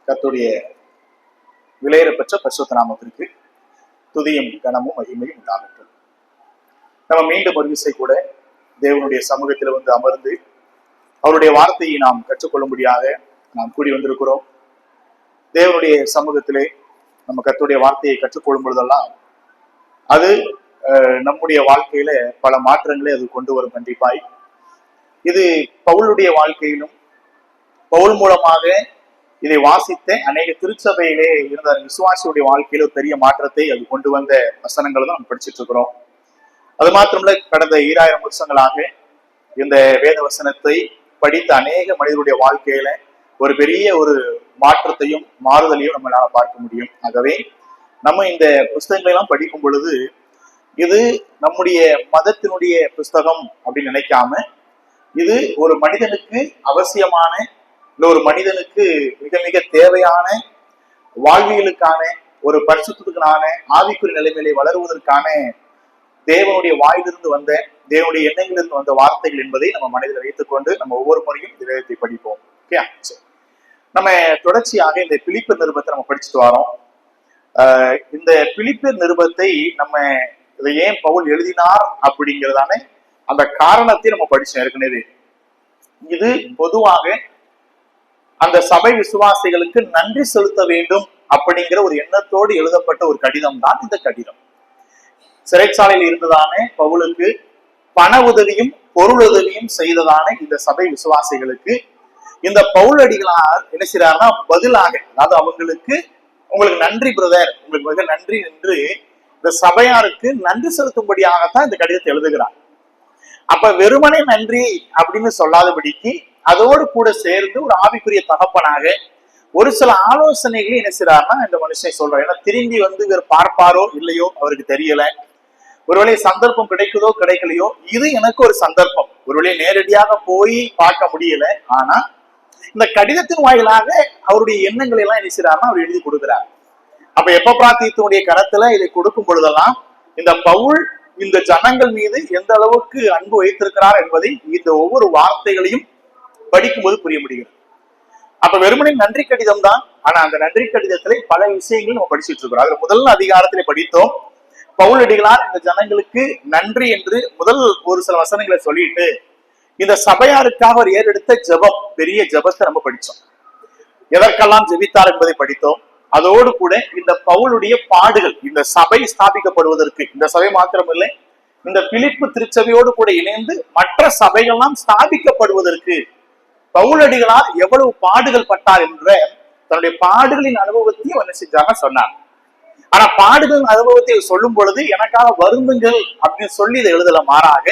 கர்த்தருடைய விலையேறப்பெற்ற பரிசுத்த நாமத்திற்கு துதியும் கனமும் மகிமையும் உண்டாகட்டும். நம்ம மீண்டும் ஒரு விசை கூட தேவனுடைய சமூகத்தில் வந்து அமர்ந்து அவருடைய வார்த்தையை நாம் கற்றுக்கொள்ளும்படியாக நாம் கூடி வந்திருக்கிறோம். தேவனுடைய சமூகத்திலே நம்ம கர்த்தருடைய வார்த்தையை கற்றுக்கொள்ளும் பொழுதெல்லாம் அது நம்முடைய வாழ்க்கையில பல மாற்றங்களை அது கொண்டு வரும். கண்டிப்பாய் இது பவுலுடைய வாழ்க்கையிலும் பவுல் மூலமாக இதை வாசித்த அநேக திருச்சபையிலே இருந்த விசுவாசியுடைய வாழ்க்கையில ஒரு பெரிய மாற்றத்தை அது கொண்டு வந்த வசனங்களை தான் நம்ம படிச்சுட்டு இருக்கிறோம். அது மாத்திரமல்ல, கடந்த 2000 வருஷங்களாக இந்த வேத வசனத்தை படித்த அநேக மனிதனுடைய வாழ்க்கையில ஒரு பெரிய ஒரு மாற்றத்தையும் மாறுதலையும் நம்மளால பார்க்க முடியும். ஆகவே நம்ம இந்த புஸ்தகங்களை எல்லாம் படிக்கும் பொழுது இது நம்முடைய மதத்தினுடைய புஸ்தகம் அப்படின்னு நினைக்காம இது ஒரு மனிதனுக்கு அவசியமான, இல்லை ஒரு மனிதனுக்கு மிக மிக தேவையான, வாழ்வியலுக்கான, ஒரு பரிசுத்தத்துக்கான, ஆவிக்குரிய நிலைமையிலே வளருவதற்கான தேவனுடைய வாயிலிருந்து வந்த, தேவனுடைய எண்ணங்களிலிருந்து வந்த வார்த்தைகள் என்பதை நம்ம மனதில் வைத்துக்கொண்டு நம்ம ஒவ்வொரு முறையும் வேதத்தை படிப்போம். ஓகே, நம்ம தொடர்ச்சியாக இந்த பிலிப்பியர் நிருபத்தை நம்ம படிச்சுட்டு வரோம். இந்த பிலிப்பியர் நிருபத்தை நம்ம இதை ஏன் பவுல் எழுதினார் அப்படிங்கிறதான அந்த காரணத்தை நம்ம படிச்சோம் ஏற்கனவே. இது பொதுவாக அந்த சபை விசுவாசிகளுக்கு நன்றி செலுத்த வேண்டும் அப்படிங்கிற ஒரு எண்ணத்தோடு எழுதப்பட்ட ஒரு கடிதம் தான் இந்த கடிதம். சிறைச்சாலையில் இருந்ததான பவுலுக்கு பண உதவியும் பொருள் உதவியும் செய்ததான இந்த சபை விசுவாசிகளுக்கு இந்த பவுல் அடிகளார் என்ன செய்யறாருன்னா பதிலாக, அதாவது அவங்களுக்கு உங்களுக்கு நன்றி பிரதர், உங்களுக்கு மிக நன்றி என்று இந்த சபையாருக்கு நன்றி செலுத்தும்படியாகத்தான் இந்த கடிதத்தை எழுதுகிறார். அப்ப வெறுமனே நன்றி அப்படின்னு சொல்லாதபடிக்கு அதோடு கூட சேர்ந்து ஒரு ஆவிக்குரிய தகப்பனாக ஒரு சில ஆலோசனைகளை என்ன செய்யறாருன்னா இந்த மனுஷன் சொல்றாரு. ஏன்னா திரும்பி வந்து இவர் பார்ப்பாரோ இல்லையோ அவருக்கு தெரியல. ஒருவேளை சந்தர்ப்பம் கிடைக்குதோ கிடைக்கலையோ, இது எனக்கு ஒரு சந்தர்ப்பம். ஒருவேளை நேரடியாக போய் பார்க்க முடியல, ஆனா இந்த கடிதத்தின் வாயிலாக அவருடைய எண்ணங்களை எல்லாம் என்ன செய்யறாருன்னா அவர் எழுதி கொடுக்கிறார். அப்ப எப்பப்ராத்தீத்துடைய கரத்துல இதை கொடுக்கும் பொழுதெல்லாம் இந்த பவுல் இந்த ஜனங்கள் மீது எந்த அளவுக்கு அன்பு வைத்திருக்கிறார் என்பதை இந்த ஒவ்வொரு வார்த்தைகளையும் படிக்கும்போது புரிய முடிகிறது. அப்ப வெறுமனே நன்றி கடிதம் தான், ஆனா அந்த நன்றி கடிதத்திலே பல விஷயங்கள் நம்ம படிச்சுட்டு இருக்கிறோம். அதுல முதல் அதிகாரத்திலே படித்தோம், பவுல் அடிகளார் இந்த ஜனங்களுக்கு நன்றி என்று முதல் ஒரு சில வசனங்களை சொல்லிட்டு இந்த சபையாருக்காக அவர் ஏறெடுத்த ஜெபம், பெரிய ஜெபத்தை நம்ம படிச்சோம். எதற்கெல்லாம் ஜெபித்தார் என்பதை படித்தோம். அதோடு கூட இந்த பவுலுடைய பாடுகள், இந்த சபை ஸ்தாபிக்கப்படுவதற்கு, இந்த சபை மாத்திரமில்லை இந்த பிலிப்பு திருச்சபையோடு கூட இணைந்து மற்ற சபைகள்லாம் ஸ்தாபிக்கப்படுவதற்கு பவுலடிகளார் எவ்வளவு பாடுகள் பட்டார் என்ற தன்னுடைய பாடுகளின் அனுபவத்தையும் என்ன செஞ்சாங்க சொன்னார். ஆனா பாடுகளின் அனுபவத்தை சொல்லும் பொழுது எனக்காக வருந்துங்கள் அப்படின்னு சொல்லி இதை எழுதல, மாறாக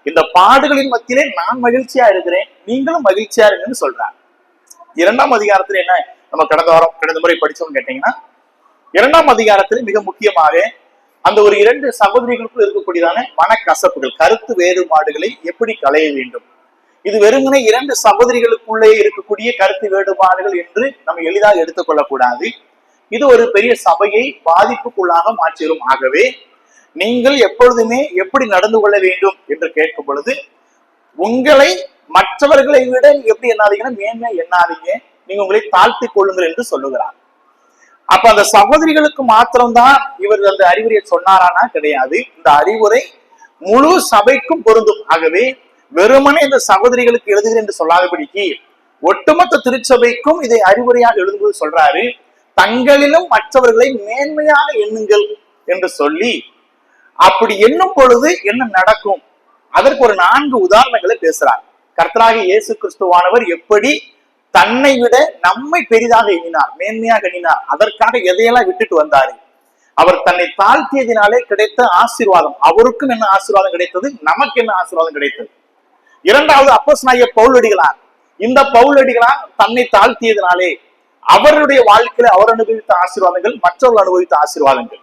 இந்த பாடுகளின் மத்தியிலே நான் மகிழ்ச்சியா இருக்கிறேன், நீங்களும் மகிழ்ச்சியா இருக்குன்னு சொல்றார். 2ஆம் அதிகாரத்துல என்ன நம்ம கடந்த முறை படிச்சோம்னு கேட்டீங்கன்னா, 2ஆம் அதிகாரத்துல மிக முக்கியமாக அந்த ஒரு 2 சகோதரிகளுக்குள் இருக்கக்கூடியதான மனக்கசப்புகள், கருத்து வேறுபாடுகளை எப்படி களைய வேண்டும். இது வெறுமனே 2 சகோதரிகளுக்குள்ளே இருக்கக்கூடிய கருத்து வேறுபாடுகள் என்று நம்ம எளிதாக எடுத்துக்கொள்ளக்கூடாது. இது ஒரு பெரிய சபையை பாதிப்புக்குள்ளாக மாற்றிடும். ஆகவே நீங்கள் எப்பொழுதுமே எப்படி நடந்து கொள்ள வேண்டும் என்று கேட்கும் பொழுது, உங்களை மற்றவர்களை விட எப்படி எண்ணாதீங்கன்னா மேன்மை எண்ணாதீங்க, நீங்க உங்களை தாழ்த்தி கொள்ளுங்கள் என்று சொல்லுகிறார். அப்ப அந்த சகோதரிகளுக்கு மாத்திரம்தான் இவர் அந்த அறிவுரையை சொன்னாரானா? கிடையாது. இந்த அறிவுரை முழு சபைக்கும் பொருந்தும். ஆகவே வெறுமனே இந்த சகோதரிகளுக்கு எழுதுகிறேன் என்று சொல்லாதபடிக்கு ஒட்டுமொத்த திருச்சபைக்கும் இதை அறிவுரையாக எழுதுவது சொல்றாரு. தங்களிலும் மற்றவர்களை மேன்மையாக எண்ணுங்கள் என்று சொல்லி, அப்படி எண்ணும் பொழுது என்ன நடக்கும் அதற்கு ஒரு 4 உதாரணங்களை பேசுறார். கர்த்தராகிய இயேசு கிறிஸ்துவானவர் எப்படி தன்னை விட நம்மை பெரிதாக எண்ணினார், மேன்மையாக எண்ணினார், அதற்காக எதையெல்லாம் விட்டுட்டு வந்தாரு. அவர் தன்னை தாழ்த்தியதினாலே கிடைத்த ஆசீர்வாதம், அவருக்கும் என்ன ஆசீர்வாதம் கிடைத்தது, நமக்கு என்ன ஆசீர்வாதம் கிடைத்தது. 2வது அப்போஸ்தலனாகிய பவுலடிகளார், இந்த பவுலடிகளார் தன்னை தாழ்த்தியதினாலே அவருடைய வாழ்க்கையில அவர் அனுபவித்த ஆசீர்வாதங்கள், மற்றவர்கள் அனுபவித்த ஆசீர்வாதங்கள்.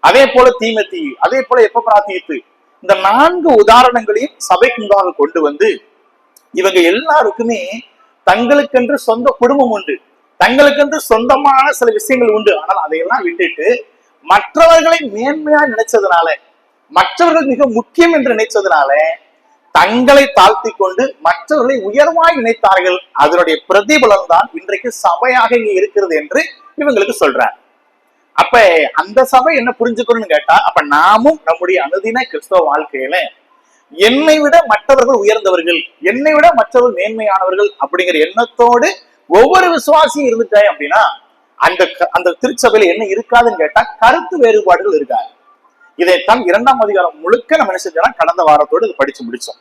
அதே போல தீமோத்தேயு, அதே போல எப்பப்ராத்தீத்து, இந்த 4 உதாரணங்களையும் சபைக்கு முன்பாக கொண்டு வந்து இவங்க எல்லாருக்குமே தங்களுக்கென்று சொந்த குடும்பம் உண்டு, தங்களுக்கென்று சொந்தமான சில விஷயங்கள் உண்டு. ஆனால் அதையெல்லாம் விட்டுட்டு மற்றவர்களை மேன்மையா நினைச்சதுனால, மற்றவர்கள் மிக முக்கியம் என்று நினைச்சதுனால தங்களை தாழ்த்தி கொண்டு மற்றவர்களை உயர்வாய் நினைத்தார்கள். அதனுடைய பிரதிபலன் தான் இன்றைக்கு சபையாக இங்க இருக்கிறது என்று இவங்களுக்கு சொல்றார். அப்ப அந்த சபை என்ன புரிஞ்சுக்கணும்னு கேட்டா, அப்ப நாமும் நம்முடைய அனுதின கிறிஸ்தவ வாழ்க்கையில என்னை விட மற்றவர்கள் உயர்ந்தவர்கள், என்னை விட மற்றவர்கள் மேன்மையானவர்கள் அப்படிங்கிற எண்ணத்தோடு ஒவ்வொரு விசுவாசியும் இருந்துட்டாய் அப்படின்னா அந்த அந்த திருச்சபையில என்ன இருக்காதுன்னு கேட்டா கருத்து வேறுபாடுகள் இருக்காது. இதைத்தான் 2ஆம் அதிகாரம் முழுக்க நம்ம என்ன செஞ்சோம்னா கடந்த வாரத்தோடு இது படிச்சு முடிச்சோம்.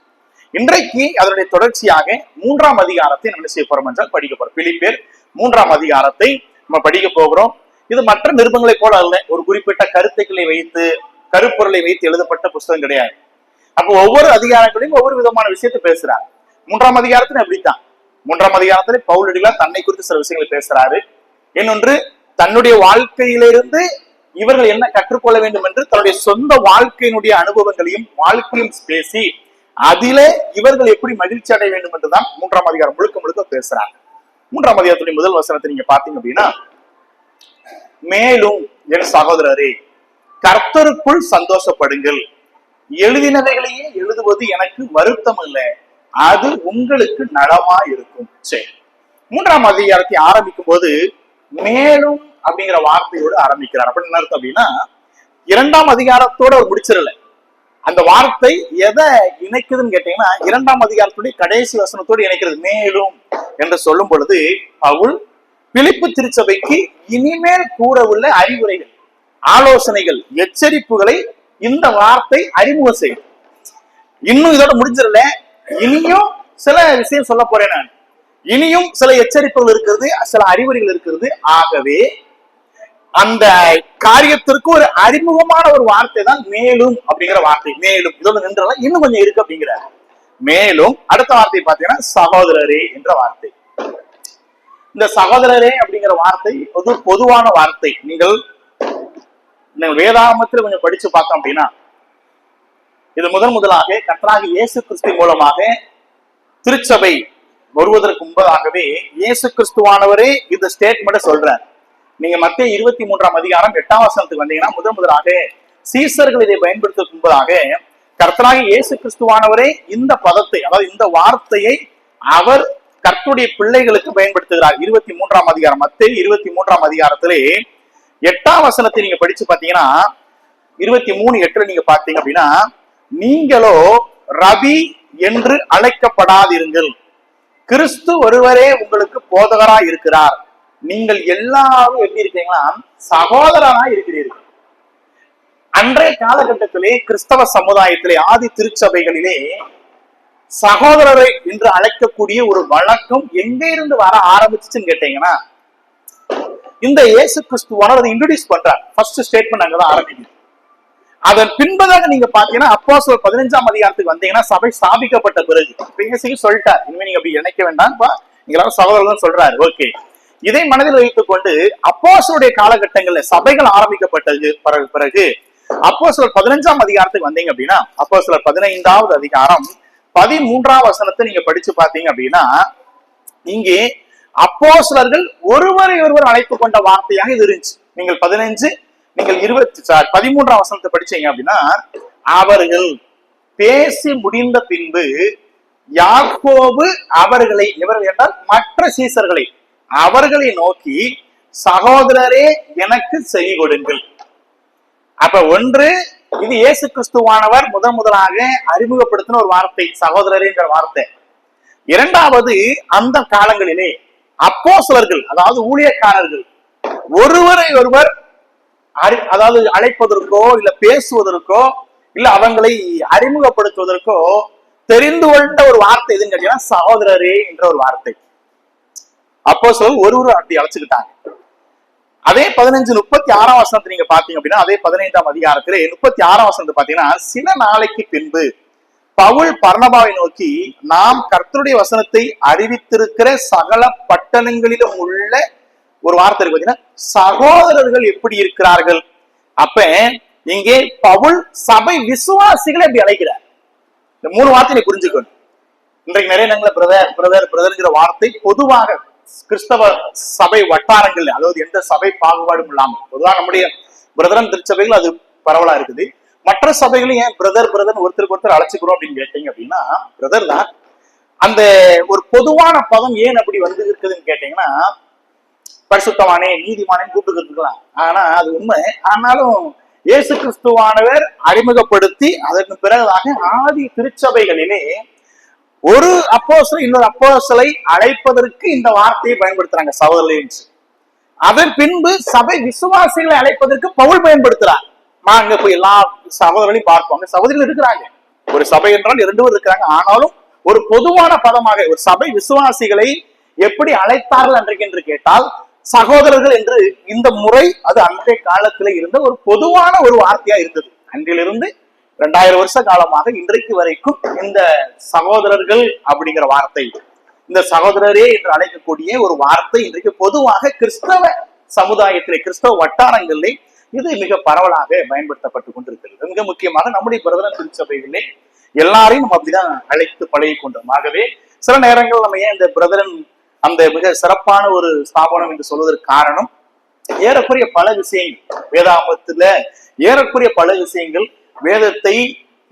இன்றைக்கு அதனுடைய தொடர்ச்சியாக 3ஆம் அதிகாரத்தை நம்ம செய்ய போறோம் என்றால் படிக்க போறோம். பிலிப்பியர் 3ஆம் அதிகாரத்தை நம்ம படிக்க போகிறோம். இது மற்ற நிருபங்களை போல அல்ல, ஒரு குறிப்பிட்ட கருத்துக்களை வைத்து கருப்பொருளை வைத்து எழுதப்பட்ட புத்தகம் கிடையாது. அப்போ ஒவ்வொரு அதிகாரங்களையும் ஒவ்வொரு விதமான விஷயத்தை பேசுறாரு. 3ஆம் அதிகாரத்துல அப்படித்தான். 3ஆம் அதிகாரத்துல பவுலடிகளார் தன்னை குறித்து சில விஷயங்களை பேசுறாரு. இன்னொன்று, தன்னுடைய வாழ்க்கையிலிருந்து இவர்கள் என்ன கற்றுக்கொள்ள வேண்டும் என்று தன்னுடைய சொந்த வாழ்க்கையினுடைய அனுபவங்களையும் வாழ்க்கையும் பேசி அதிலே இவர்கள் எப்படி மகிழ்ச்சி அடைய வேண்டும் என்றுதான் 3ஆம் அதிகாரம் முழுக்க முழுக்க பேசுறாங்க. 3ஆம் அதிகாரத்துடைய முதல் வசனத்தை நீங்க பாத்தீங்க அப்படின்னா, மேலும் என் சகோதரரே கர்த்தருக்குள் சந்தோஷப்படுங்கள், எழுதினவைகளையே எழுதுவது எனக்கு வருத்தம் இல்லை, அது உங்களுக்கு நலமா இருக்கும். சரி, 3ஆம் அதிகாரத்தை ஆரம்பிக்கும் போது மேலும் அப்படிங்கிற வார்த்தையோடு ஆரம்பிக்கிறார். அப்படின்னு அர்த்தம் அப்படின்னா 2ஆம் அதிகாரத்தோட அவர் முடிச்சிடல. அந்த வார்த்தை எதை இணைக்குதுன்னு கேட்டீங்கன்னா 2ஆம் அதிகாரத்துடைய கடைசி வசனத்தோடு இணைக்கிறது. மேலும் என்று சொல்லும் பொழுது பவுல் பிலிப்பு திருச்சபைக்கு இனிமேல் கூற உள்ள அறிவுரைகள், ஆலோசனைகள், எச்சரிப்புகளை இந்த வார்த்தை அறிமுகம் செய்யும். இன்னும் இதோட முடிஞ்சிடல, இனியும் சில விஷயம் சொல்ல போறேன் நான். இனியும் சில எச்சரிப்புகள் இருக்கிறது, சில அறிவுரைகள் இருக்கிறது. ஆகவே அந்த காரியத்திற்கு ஒரு அறிமுகமான ஒரு வார்த்தை தான் மேலும் அப்படிங்கிற வார்த்தை. மேலும் இதோட நின்றாலும் இன்னும் கொஞ்சம் இருக்கு அப்படிங்கிற மேலும் அடுத்த வார்த்தை பாத்தீங்கன்னா சகோதரரே என்ற வார்த்தை. இந்த சகோதரரே அப்படிங்கிற வார்த்தை பொதுவான வார்த்தை. நீங்கள் வேதாகமத்தில் கொஞ்சம் படிச்சு பார்த்தோம் அப்படின்னா, இது முதலாக கர்த்தராகிய இயேசு கிறிஸ்து மூலமாக திருச்சபை வருவதற்கு முன்பதாகவே இயேசு கிறிஸ்துவானவரே இந்த ஸ்டேட்மெண்ட்டை சொல்றார். நீங்க மத்தேயு 23ஆம் அதிகாரம் 8ஆம் வசனத்துக்கு வந்தீங்கன்னா முதலாக சீசர்கள் இதை பயன்படுத்துவதற்கு முன்பதாக கர்த்தராகிய இயேசு கிறிஸ்துவானவரே இந்த பதத்தை, அதாவது இந்த வார்த்தையை அவர் கர்த்தருடைய பிள்ளைகளுக்கு பயன்படுத்துகிறார். 23ஆம் அதிகாரம் மத்தேயு 23ஆம் அதிகாரத்திலே 8ஆம் வசனத்தை நீங்க படிச்சு பாத்தீங்கன்னா 23:8 நீங்க பாத்தீங்க அப்படின்னா, நீங்களோ ரபி என்று அழைக்கப்படாதிருங்கள், கிறிஸ்து ஒருவரே உங்களுக்கு போதகராய் இருக்கிறார், நீங்கள் எல்லாரும் எப்படி இருக்கீங்களா சகோதரனா இருக்கிறீர்கள். அன்றைய காலகட்டத்திலே கிறிஸ்தவ சமுதாயத்திலே ஆதி திருச்சபைகளிலே சகோதரரை என்று அழைக்கக்கூடிய ஒரு வழக்கம் எங்க இருந்து வர ஆரம்பிச்சுன்னு கேட்டீங்கன்னா, இந்த இயேசு கிறிஸ்துவானவர் இன்ட்ரோடியூஸ் பண்றார். ஃபர்ஸ்ட் ஸ்டேட்மெண்ட் அங்கதான் ஆரம்பிக்குது. அதன் பின்பதாக நீங்க பாத்தீங்கன்னா அப்போஸ்தலர் 15ஆம் அதிகாரத்துக்கு வந்தீங்கன்னா சபை ஸ்தாபிக்கப்பட்ட பிறகு சொல்லிட்டார், இனிமே நீங்க அப்படி நினைக்க வேண்டாம், நீங்க சகோதரர்கள் சொல்றாரு. ஓகே, இதை மனதில் வைத்துக் கொண்டு அப்போஸ்தலருடைய காலகட்டங்கள்ல சபைகள் ஆரம்பிக்கப்பட்டது பிறகு அப்போஸ்தலர் 15ஆம் அதிகாரத்துக்கு வந்தீங்க அப்படின்னா, அப்போஸ்தலர் 15வது அதிகாரம் 13ஆம் வசனத்தை நீங்க படிச்சு பாத்தீங்க அப்படின்னா, இங்கே அப்போஸ்தலர்கள் ஒருவரை ஒருவர் அழைத்துக் கொண்ட வார்த்தையாக இது இருந்துச்சு. நீங்கள் 13ஆம் வசனத்தை படிச்சீங்க அப்படின்னா, அவர்கள் பேசி முடிந்த பின்பு யாக்கோபு அவர்களை, இவர்கள் என்றால் மற்ற சீசர்களை, அவர்களை நோக்கி சகோதரரே எனக்கு செவி கொடுங்கள். அப்ப ஒன்று, இது இயேசு கிறிஸ்துவானவர் முதலாக அறிமுகப்படுத்தின ஒரு வார்த்தை, சகோதரரே என்ற வார்த்தை. இரண்டாவது, அந்த காலங்களிலே அப்போஸ்தலர்கள், அதாவது ஊழியக்காரர்கள் ஒருவரை ஒருவர் அதாவது அழைப்பதற்கோ இல்ல பேசுவதற்கோ இல்ல அவங்களை அறிமுகப்படுத்துவதற்கோ தெரிந்து கொண்ட ஒரு வார்த்தை எதுன்னு கேட்டீங்கன்னா சகோதரரே என்ற ஒரு வார்த்தை. அப்போஸ்தலர் ஒருவர் அப்படி அழைச்சுக்கிட்டாங்க. அதே 15:36ஆம் வசனத்தை நீங்க பாத்தீங்க அப்படின்னா, அதே 15ஆம் அதிகாரத்திலே 36ஆம் வசனத்தை பாத்தீங்கன்னா, சில நாளைக்கு பின்பு பவுல் பர்னபாவை நோக்கி, நாம் கர்த்தருடைய வசனத்தை அறிவித்திருக்கிற சகல பட்டணங்களிலும் உள்ள ஒரு வார்த்தை இருக்கு பாத்தீங்கன்னா, சகோதரர்கள் எப்படி இருக்கிறார்கள். அப்ப இங்கே பவுல் சபை விசுவாசிகளை எப்படி அழைக்கிறார். இந்த 3 வார்த்தையை புரிஞ்சுக்கணும். இன்றைக்கு நிறைய நேரங்களில் பிரதர்ங்கிற வார்த்தை பொதுவாக கிறிஸ்தவ சபை வட்டாரங்கள், அதாவது எந்த சபை பாகுபாடும் இல்லாமல் பொதுவாக நம்முடைய பிரதரன் திருச்சபைகள் அது பரவலா இருக்குது. மற்ற சபைகளையும் ஏன் பிரதர் பிரதர் ஒருத்தருக்கு ஒருத்தர் அழைச்சிக்கிறோம் அப்படின்னு கேட்டீங்க அப்படின்னா, பிரதர் தான். அந்த ஒரு பொதுவான பதம் ஏன் அப்படி வந்து இருக்குதுன்னு கேட்டீங்கன்னா, பரிசுத்தமானே நீதிமானே கூப்பிட்டுக்கலாம். ஆனா அது உண்மை. ஆனாலும் இயேசு கிறிஸ்துவானவர் அறிமுகப்படுத்தி அதற்கு பிறகுதாக ஆதி திருச்சபைகளிலே ஒரு அப்போஸ்தலர் இன்னொரு அப்போஸ்தலரை அழைப்பதற்கு இந்த வார்த்தையை பயன்படுத்துறாங்க, சகோதரர்களே. அதன் பின்பு சபை விசுவாசிகளை அழைப்பதற்கு பவுல் பயன்படுத்துறார். நாங்க போய் எல்லா சகோதரர்களையும் பார்ப்போம், சகோதரிகள் இருக்கிறாங்க. ஒரு சபை என்றால் 2 பேர் இருக்கிறாங்க. ஆனாலும் ஒரு பொதுவான பதமாக ஒரு சபை விசுவாசிகளை எப்படி அழைத்தார்கள் அன்றைக்கு என்று கேட்டால் சகோதரர்கள் என்று இந்த முறை அது அன்றைய காலத்துல இருந்த ஒரு பொதுவான ஒரு வார்த்தையா இருந்தது. அன்றிலிருந்து 2000 வருஷ காலமாக இன்றைக்கு வரைக்கும் இந்த சகோதரர்கள் அப்படிங்கிற வார்த்தை, இந்த சகோதரரே என்று அழைக்கக்கூடிய ஒரு வார்த்தை இன்றைக்கு பொதுவாக கிறிஸ்தவ சமுதாயத்திலே, கிறிஸ்தவ வட்டாரங்களிலே இது மிக பரவலாக பயன்படுத்தப்பட்டு கொண்டிருக்கிறது. மிக முக்கியமாக நம்முடைய பிரதமர் திருச்சபைகளிலே எல்லாரையும் நம்ம அப்படிதான் அழைத்து பழகி கொண்டோம். ஆகவே சில நேரங்கள் நம்ம ஏன் இந்த பிரதரன் அந்த மிக சிறப்பான ஒரு ஸ்தாபனம் என்று சொல்வதற்கு காரணம், ஏறக்குறைய பல விஷயங்கள் வேதாமத்துல ஏறக்குறைய பல விஷயங்கள் வேதத்தை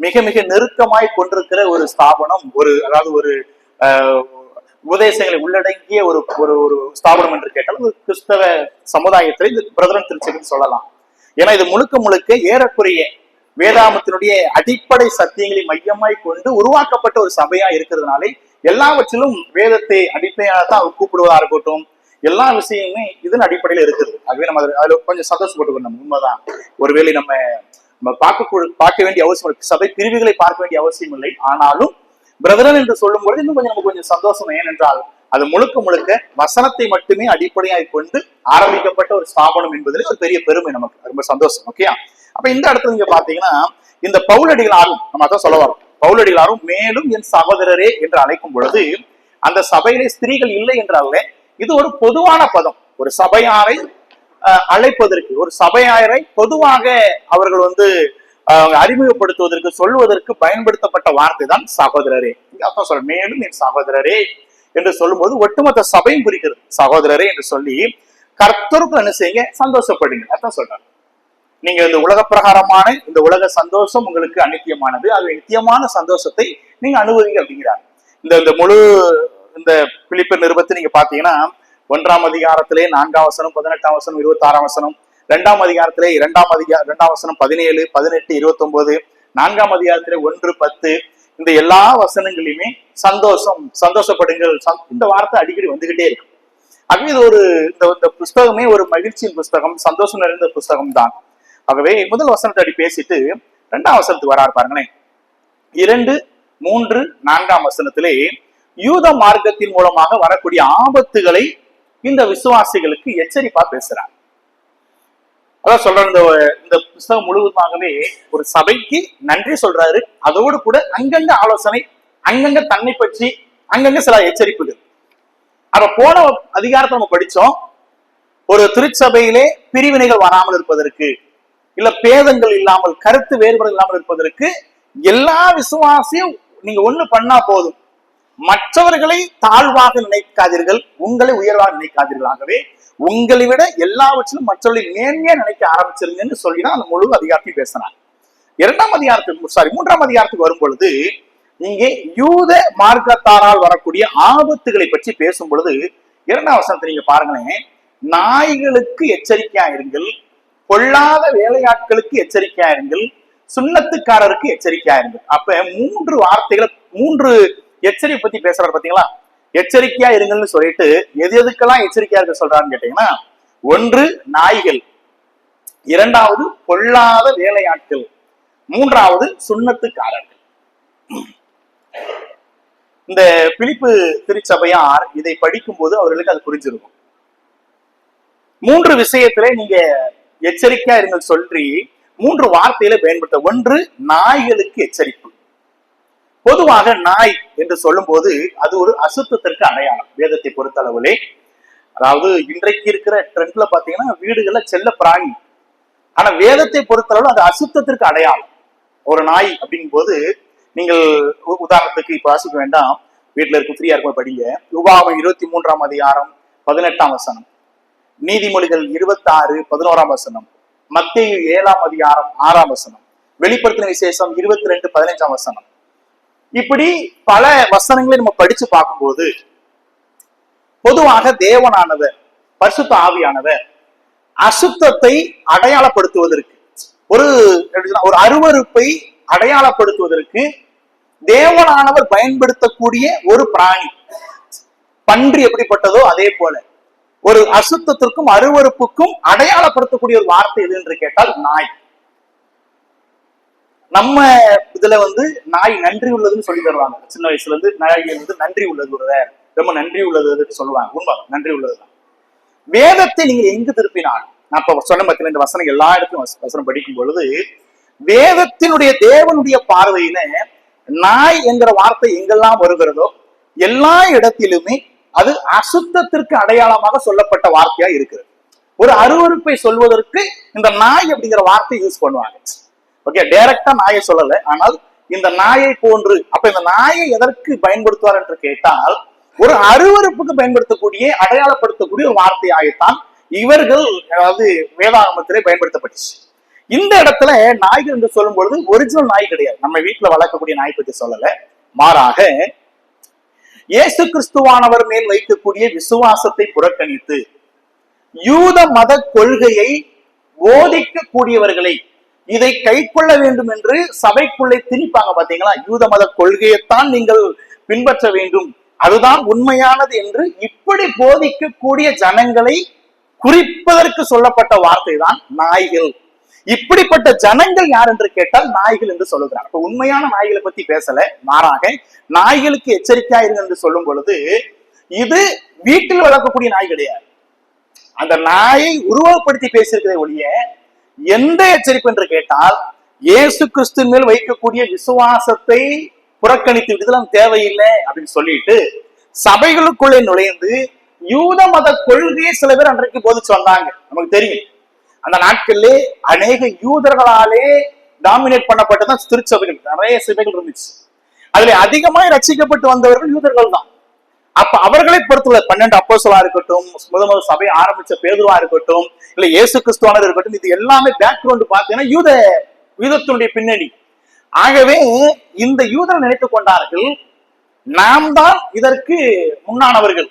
மிக மிக நெருக்கமாய் கொண்டிருக்கிற ஒரு ஸ்தாபனம், அதாவது ஒரு உபதேசங்களை உள்ளடங்கிய ஒரு ஒரு ஒரு ஸ்தாபனம் என்று கேட்டால் ஒரு கிறிஸ்தவ சமுதாயத்தில் இந்த பிரதரன் திருச்சபைன்னு சொல்லலாம். ஏன்னா இது முழுக்க முழுக்க ஏறக்குறைய வேதாமத்தினுடைய அடிப்படை சத்தியங்களை மையமாய் கொண்டு உருவாக்கப்பட்ட ஒரு சபையா இருக்கிறதுனாலே எல்லாவற்றிலும் வேதத்தை அடிப்படையாக தான் கூப்பிடுவதா இருக்கட்டும், எல்லா விஷயமுமே இதன் அடிப்படையில இருக்குது. ஆகவே நம்ம அதுல கொஞ்சம் சந்தோஷப்பட்டுக்கணும். உண்மைதான், ஒருவேளை நம்ம பார்க்க வேண்டிய அவசியம் இல்லை, சபை பிரிவுகளை பார்க்க வேண்டிய அவசியம் இல்லை. ஆனாலும் பிரதரன் என்று சொல்லும் பொழுது இன்னும் கொஞ்சம் நமக்கு கொஞ்சம் சந்தோஷம். ஏனென்றால் அது முழுக்க முழுக்க வசனத்தை மட்டுமே அடிப்படையாக கொண்டு ஆரம்பிக்கப்பட்ட ஒரு ஸ்தாபனம் என்பதில் ஒரு பெரிய பெருமை, நமக்கு ரொம்ப சந்தோஷம். ஓகே, அப்ப இந்த இடத்துல நீங்க பாத்தீங்கன்னா இந்த பவுலடிகளாரும் நம்ம அதான் சொல்ல வரோம். பவுலடிகளாரும் மேலும் என் சகோதரரே என்று அழைக்கும் பொழுது அந்த சபையிலே ஸ்திரீகள் இல்லை என்றால இது ஒரு பொதுவான பதம். ஒரு சபையாரை அழைப்பதற்கு, ஒரு சபையாரை பொதுவாக அவர்கள் வந்து அறிமுகப்படுத்துவதற்கு சொல்வதற்கு பயன்படுத்தப்பட்ட வார்த்தை தான் சகோதரரே. அதான் சொல்ற மேலும் என் சகோதரரே என்று சொல்லும் போது ஒட்டுமொத்த சபையும் குறிக்கிறது. சகோதரரே என்று சொல்லி கர்த்தருக்கு என்ன செய்யுங்க, சந்தோஷப்படுங்க. அதான் சொல்றாங்க. நீங்க இந்த உலக பிரகாரமான இந்த உலக சந்தோஷம் உங்களுக்கு அநித்தியமானது, அது நித்தியமான சந்தோஷத்தை நீங்க அனுபவிங்க அப்படிங்கிறார். இந்த முழு இந்த பிலிப்பியர் நிருபத்தை நீங்க பாத்தீங்கன்னா 1ஆம் அதிகாரத்திலே 4ஆம் வசனம், 18ஆம் வசனம், 26ஆம் வசனம், 2ஆம் அதிகாரத்திலே 2ஆம் வசனம் 17, 18, 29, 4ஆம் அதிகாரத்திலே 1, 10 இந்த எல்லா வசனங்களையுமே சந்தோஷப்படுங்கள் இந்த வார்த்தை அடிக்கடி வந்துகிட்டே இருக்கு. ஆகவே இது ஒரு இந்த புஸ்தகமே ஒரு மகிழ்ச்சியின் புஸ்தகம், சந்தோஷம் நிறைந்த புஸ்தகம் தான். ஆகவே முதல் வசனத்தை அடி பேசிட்டு 2ஆம் வசனத்துக்கு வராரு பாருங்களேன். 2, 3, 4ஆம் வசனத்திலே யூத மார்க்கத்தின் மூலமாக வரக்கூடிய ஆபத்துகளை இந்த விசுவாசிகளுக்கு எச்சரிப்பா பேசுறார். அதான் சொல்ற இந்த புஸ்தகம் முழுவதுமாகவே ஒரு சபைக்கு நன்றி சொல்றாரு. அதோடு கூட அங்கங்க ஆலோசனை, அங்கங்க தன்னை பற்றி, அங்கங்க சில எச்சரிப்புகள். அப்ப போன அதிகாரத்தை நம்ம படிச்சோம், ஒரு திருச்சபையிலே பிரிவினைகள் வராமல் இருப்பதற்கு, இல்ல பேதங்கள் இல்லாமல், கருத்து வேறுபாடு இல்லாமல் இருப்பதற்கு எல்லா விசுவாசியும் நீங்க ஒண்ணு பண்ணா போதும், மற்றவர்களை தாழ்வாக நினைக்காதீர்கள், உங்களை உயர்வாக நினைக்காதீர்கள். ஆகவே உங்களை விட எல்லாவற்றிலும் மற்றவர்களை மேன்மையா நினைக்க ஆரம்பிச்சிருங்கன்னு சொல்லிதான் அந்த முழு அதிகாரத்தையும் பேசினார். 3ஆம் அதிகாரத்துக்கு வரும் பொழுது இங்கே யூத மார்க்கத்தாரால் வரக்கூடிய ஆபத்துகளை பற்றி பேசும் பொழுது 2ஆம் வசனத்தை நீங்க பாருங்களேன். நாய்களுக்கு எச்சரிக்கையா இருங்கள், பொல்லாத வேலையாட்களுக்கு எச்சரிக்கையா இருங்கள், சுண்ணத்துக்காரருக்கு எச்சரிக்கையா இருங்கள். அப்ப 3 வார்த்தைகளை 3 எச்சரிக்கை பத்தி பேசுறாரு பாத்தீங்களா. எச்சரிக்கையா இருங்கள்னு சொல்லிட்டு எதுக்கெல்லாம் எச்சரிக்கையா இருக்க சொல்றாருன்னு கேட்டீங்கன்னா, 1 நாய்கள், 2வது பொல்லாத வேலையாட்கள், 3வது சுண்ணத்துக்காரர்கள். இந்த பிலிப்பு திருச்சபையார் இதை படிக்கும் போது அவர்களுக்கு அது புரிஞ்சிருக்கும். 3 விஷயத்துல நீங்க எச்சரிக்கையா இருங்கள் சொல்லி 3 வார்த்தையில பயன்படுத்த. 1 நாய்களுக்கு எச்சரிப்பு. பொதுவாக நாய் என்று சொல்லும் போது அது ஒரு அசுத்தத்திற்கு அடையாளம் வேதத்தை பொறுத்தளவுலே. அதாவது இன்றைக்கு இருக்கிற ட்ரெண்ட்ல பாத்தீங்கன்னா வீடுகள்ல செல்ல பிராணி, ஆனா வேதத்தை பொறுத்தளவு அது அசுத்தத்திற்கு அடையாளம். ஒரு நாய் அப்படிங்கும் போது நீங்கள் உதாரணத்துக்கு இப்ப வாசிக்க வேண்டாம், வீட்டுல இருக்க ஃப்ரீயா இருக்கும் படிங்க. உபாகமம் 23ஆம் அதிகாரம் 18ஆம் வசனம், நீதிமொழிகள் 26, 11ஆம் வசனம், மத்தேயு 7ஆம் அதிகாரம் 6ஆம் வசனம், வெளிப்படுத்தின விசேஷம் 22:15. இப்படி பல வசனங்களை நம்ம படிச்சு பார்க்கும்போது பொதுவாக தேவனானவர், பரிசுத்த ஆவியானவர் அசுத்தத்தை அடையாளப்படுத்துவதற்கு, ஒரு அருவருப்பை அடையாளப்படுத்துவதற்கு தேவனானவர் பயன்படுத்தக்கூடிய ஒரு பிராணி. பன்றி எப்படிப்பட்டதோ அதே போல ஒரு அசுத்தத்திற்கும் அருவருப்புக்கும் அடையாளப்படுத்தக்கூடிய ஒரு வார்த்தை எது என்று கேட்டால் நாய். நம்ம இதுல நாய் நன்றி உள்ளதுன்னு சொல்லி தருவாங்க. சின்ன வயசுல இருந்து நாய் நன்றி உள்ளது, ரொம்ப நன்றி உள்ளது சொல்லுவாங்க. உண்மை, நன்றி உள்ளதுதான். வேதத்தை நீங்க எங்கு திருப்பினாலும், நான் இப்ப சொன்ன பத்தில இந்த வசனம் எல்லா இடத்துக்கும் வசனம் படிக்கும் பொழுது வேதத்தினுடைய தேவனுடைய பார்வையில நாய் என்கிற வார்த்தை எங்கெல்லாம் வருகிறதோ எல்லா இடத்திலுமே அது அசுத்தத்திற்கு அடையாளமாக சொல்லப்பட்ட வார்த்தையா இருக்கிறது. ஒரு அருவருப்பை சொல்வதற்கு இந்த நாய் அப்படிங்கிற வார்த்தை யூஸ் பண்ணுவாங்க. ஓகே, டைரக்டா நாயை சொல்லல, ஆனால் இந்த நாயை போன்று. அப்ப இந்த நாயை எதற்கு பயன்படுத்துவார் என்று கேட்டால் ஒரு அருவருப்புக்கு பயன்படுத்தக்கூடிய, அடையாளப்படுத்தக்கூடிய ஒரு வார்த்தையாகத்தான் இவர்கள், அதாவது வேதாகமத்திலே பயன்படுத்தப்பட்டுச்சு. இந்த இடத்துல நாய்கள் என்று சொல்லும் பொழுது ஒரிஜினல் நாய் கிடையாது, நம்ம வீட்டுல வளர்க்கக்கூடிய நாய் பற்றி சொல்லல. மாறாக இயேசு கிறிஸ்துவானவர் மேல் வைக்கக்கூடிய விசுவாசத்தை புறக்கணித்து யூத மத கொள்கையை போதிக்கக்கூடியவர்களை, இதை கை கொள்ள வேண்டும் என்று சபைக்குள்ளே திணிப்பாங்க பாத்தீங்களா. யூத மத கொள்கையைத்தான் நீங்கள் பின்பற்ற வேண்டும், அதுதான் உண்மையானது என்று இப்படி போதிக்கக்கூடிய ஜனங்களை குறிப்பதற்கு சொல்லப்பட்ட வார்த்தை தான் நாய்கள். இப்படிப்பட்ட ஜனங்கள் யார் என்று கேட்டால் நாய்கள் என்று சொல்லுகிறார். இப்ப உண்மையான நாய்களை பத்தி பேசல, மாறாக நாய்களுக்கு எச்சரிக்கையா இருங்க என்று சொல்லும் பொழுது இது வீட்டில் வளர்க்கக்கூடிய நாய் கிடையாது. அந்த நாயை உருவப்படுத்தி பேசியிருக்கிறதை ஒழிய எந்த எச்சரிப்பு என்று கேட்டால் இயேசு கிறிஸ்து மேல் வைக்கக்கூடிய விசுவாசத்தை புறக்கணித்து விடுதலாம் தேவையில்லை அப்படின்னு சொல்லிட்டு சபைகளுக்குள்ளே நுழைந்து யூத மத கொள்கையை சில பேர் அன்றைக்கு போதிச்சு வந்தாங்க. நமக்கு தெரியும், அந்த நாட்களிலே அநேக யூதர்களாலே டாமினேட் பண்ணப்பட்டதான் திருச்சபைகள், நிறைய சபைகள் இருந்துச்சு. அதுல அதிகமாக ரட்சிக்கப்பட்டு வந்தவர்கள் யூதர்கள் தான். அப்ப அவர்களை பொறுத்தவரை 12 அப்போஸ்தலரா இருக்கட்டும், முதல் சபை ஆரம்பிச்ச பேதுருவா இருக்கட்டும், இல்ல இயேசு கிறிஸ்துவானவர் இருக்கட்டும், இது எல்லாமே பேக்ரவுண்ட் பார்த்தீங்கன்னா யூதத்தினுடைய பின்னணி. ஆகவே இந்த யூதர் நினைத்துக் கொண்டார்கள் நாம் தான் இதற்கு முன்னானவர்கள்.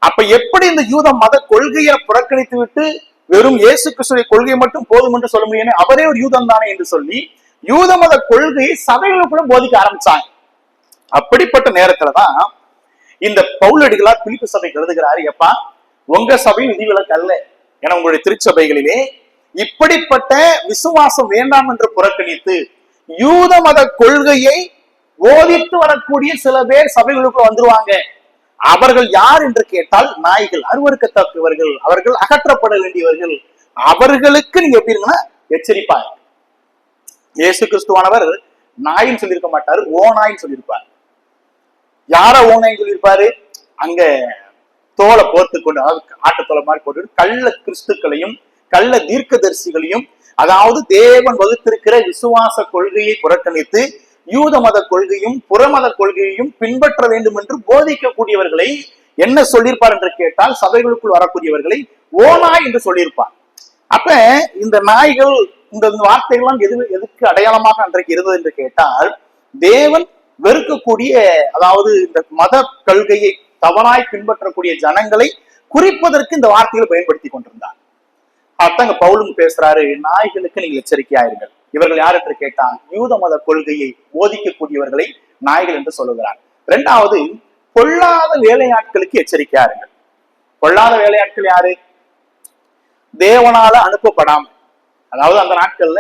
அப்ப எப்படி இந்த யூத மத கொள்கையை புறக்கணித்து விட்டு வெறும் இயேசு கிறிஸ்துவின் கொள்கையை மட்டும் போதும் என்று சொல்ல முடியும், அவரே ஒரு யூதன் தானே என்று சொல்லி யூத மத கொள்கையை சபைகளுக்குள்ள போதிக்க ஆரம்பிச்சாங்க. அப்படிப்பட்ட நேரத்துலதான் இந்த பவுலடிகளார் பிலிப்பு சபைக்கு எழுதுகிறாரு, எப்பா உங்க சபை விதிவிலக்கு அல்ல, என உங்களுடைய திருச்சபைகளிலே இப்படிப்பட்ட விசுவாசம் வேண்டாம் என்று புறக்கணித்து யூத மத கொள்கையை போதித்து வரக்கூடிய சில பேர் சபைகளுக்குள்ள வந்துருவாங்க. அவர்கள் யார் என்று கேட்டால் நாய்கள், அருவருக்கத்தக்கவர்கள், அவர்கள் அகற்றப்பட வேண்டியவர்கள். அவர்களுக்கு நீங்க எப்படி இருக்குன்னா எச்சரிப்பாங்க. இயேசு கிறிஸ்துவானவர் நாயின்னு சொல்லியிருக்க மாட்டாரு, ஓநாயின்னு சொல்லியிருப்பாரு. யார ஓநாயின்னு சொல்லியிருப்பாரு? அங்க தோலை போர்த்து கொண்டு, அதாவது ஆட்டுத்தோலை மாதிரி போட்டு கள்ள கிறிஸ்துக்களையும் கள்ள தீர்க்கதரிசிகளையும், அதாவது தேவன் வகுத்திருக்கிற விசுவாச கொள்கையை புறக்கணித்து யூத மத கொள்கையும் புறமத கொள்கையையும் பின்பற்ற வேண்டும் என்று போதிக்கக்கூடியவர்களை என்ன சொல்லியிருப்பார் என்று கேட்டால் சபைகளுக்குள் வரக்கூடியவர்களை ஓநாய் என்று சொல்லியிருப்பார். அப்ப இந்த நாய்கள், இந்த வார்த்தைகள்லாம் எதுக்கு அடையாளமாக அன்றைக்கு இருந்தது என்று கேட்டால் தேவன் வெறுக்கக்கூடிய, அதாவது இந்த மத கொள்கையை தவறாய் பின்பற்றக்கூடிய ஜனங்களை குறிப்பதற்கு இந்த வார்த்தைகளை பயன்படுத்தி கொண்டிருந்தார். அத்தங்க பவுலும் பேசுறாரு, நாய்களுக்கு நீங்கள் எச்சரிக்கையாயிருங்கள். இவர்கள் யார் என்று கேட்டால் யூத மத கொள்கையை போதிக்கக்கூடியவர்களை நாய்கள் என்று சொல்லுகிறார். இரண்டாவது, பொல்லாத வேலையாட்களுக்கு எச்சரிக்கையாருங்கள். பொல்லாத வேலையாட்கள் யாரு? தேவனால அனுப்பப்படாம, அதாவது அந்த நாட்கள்ல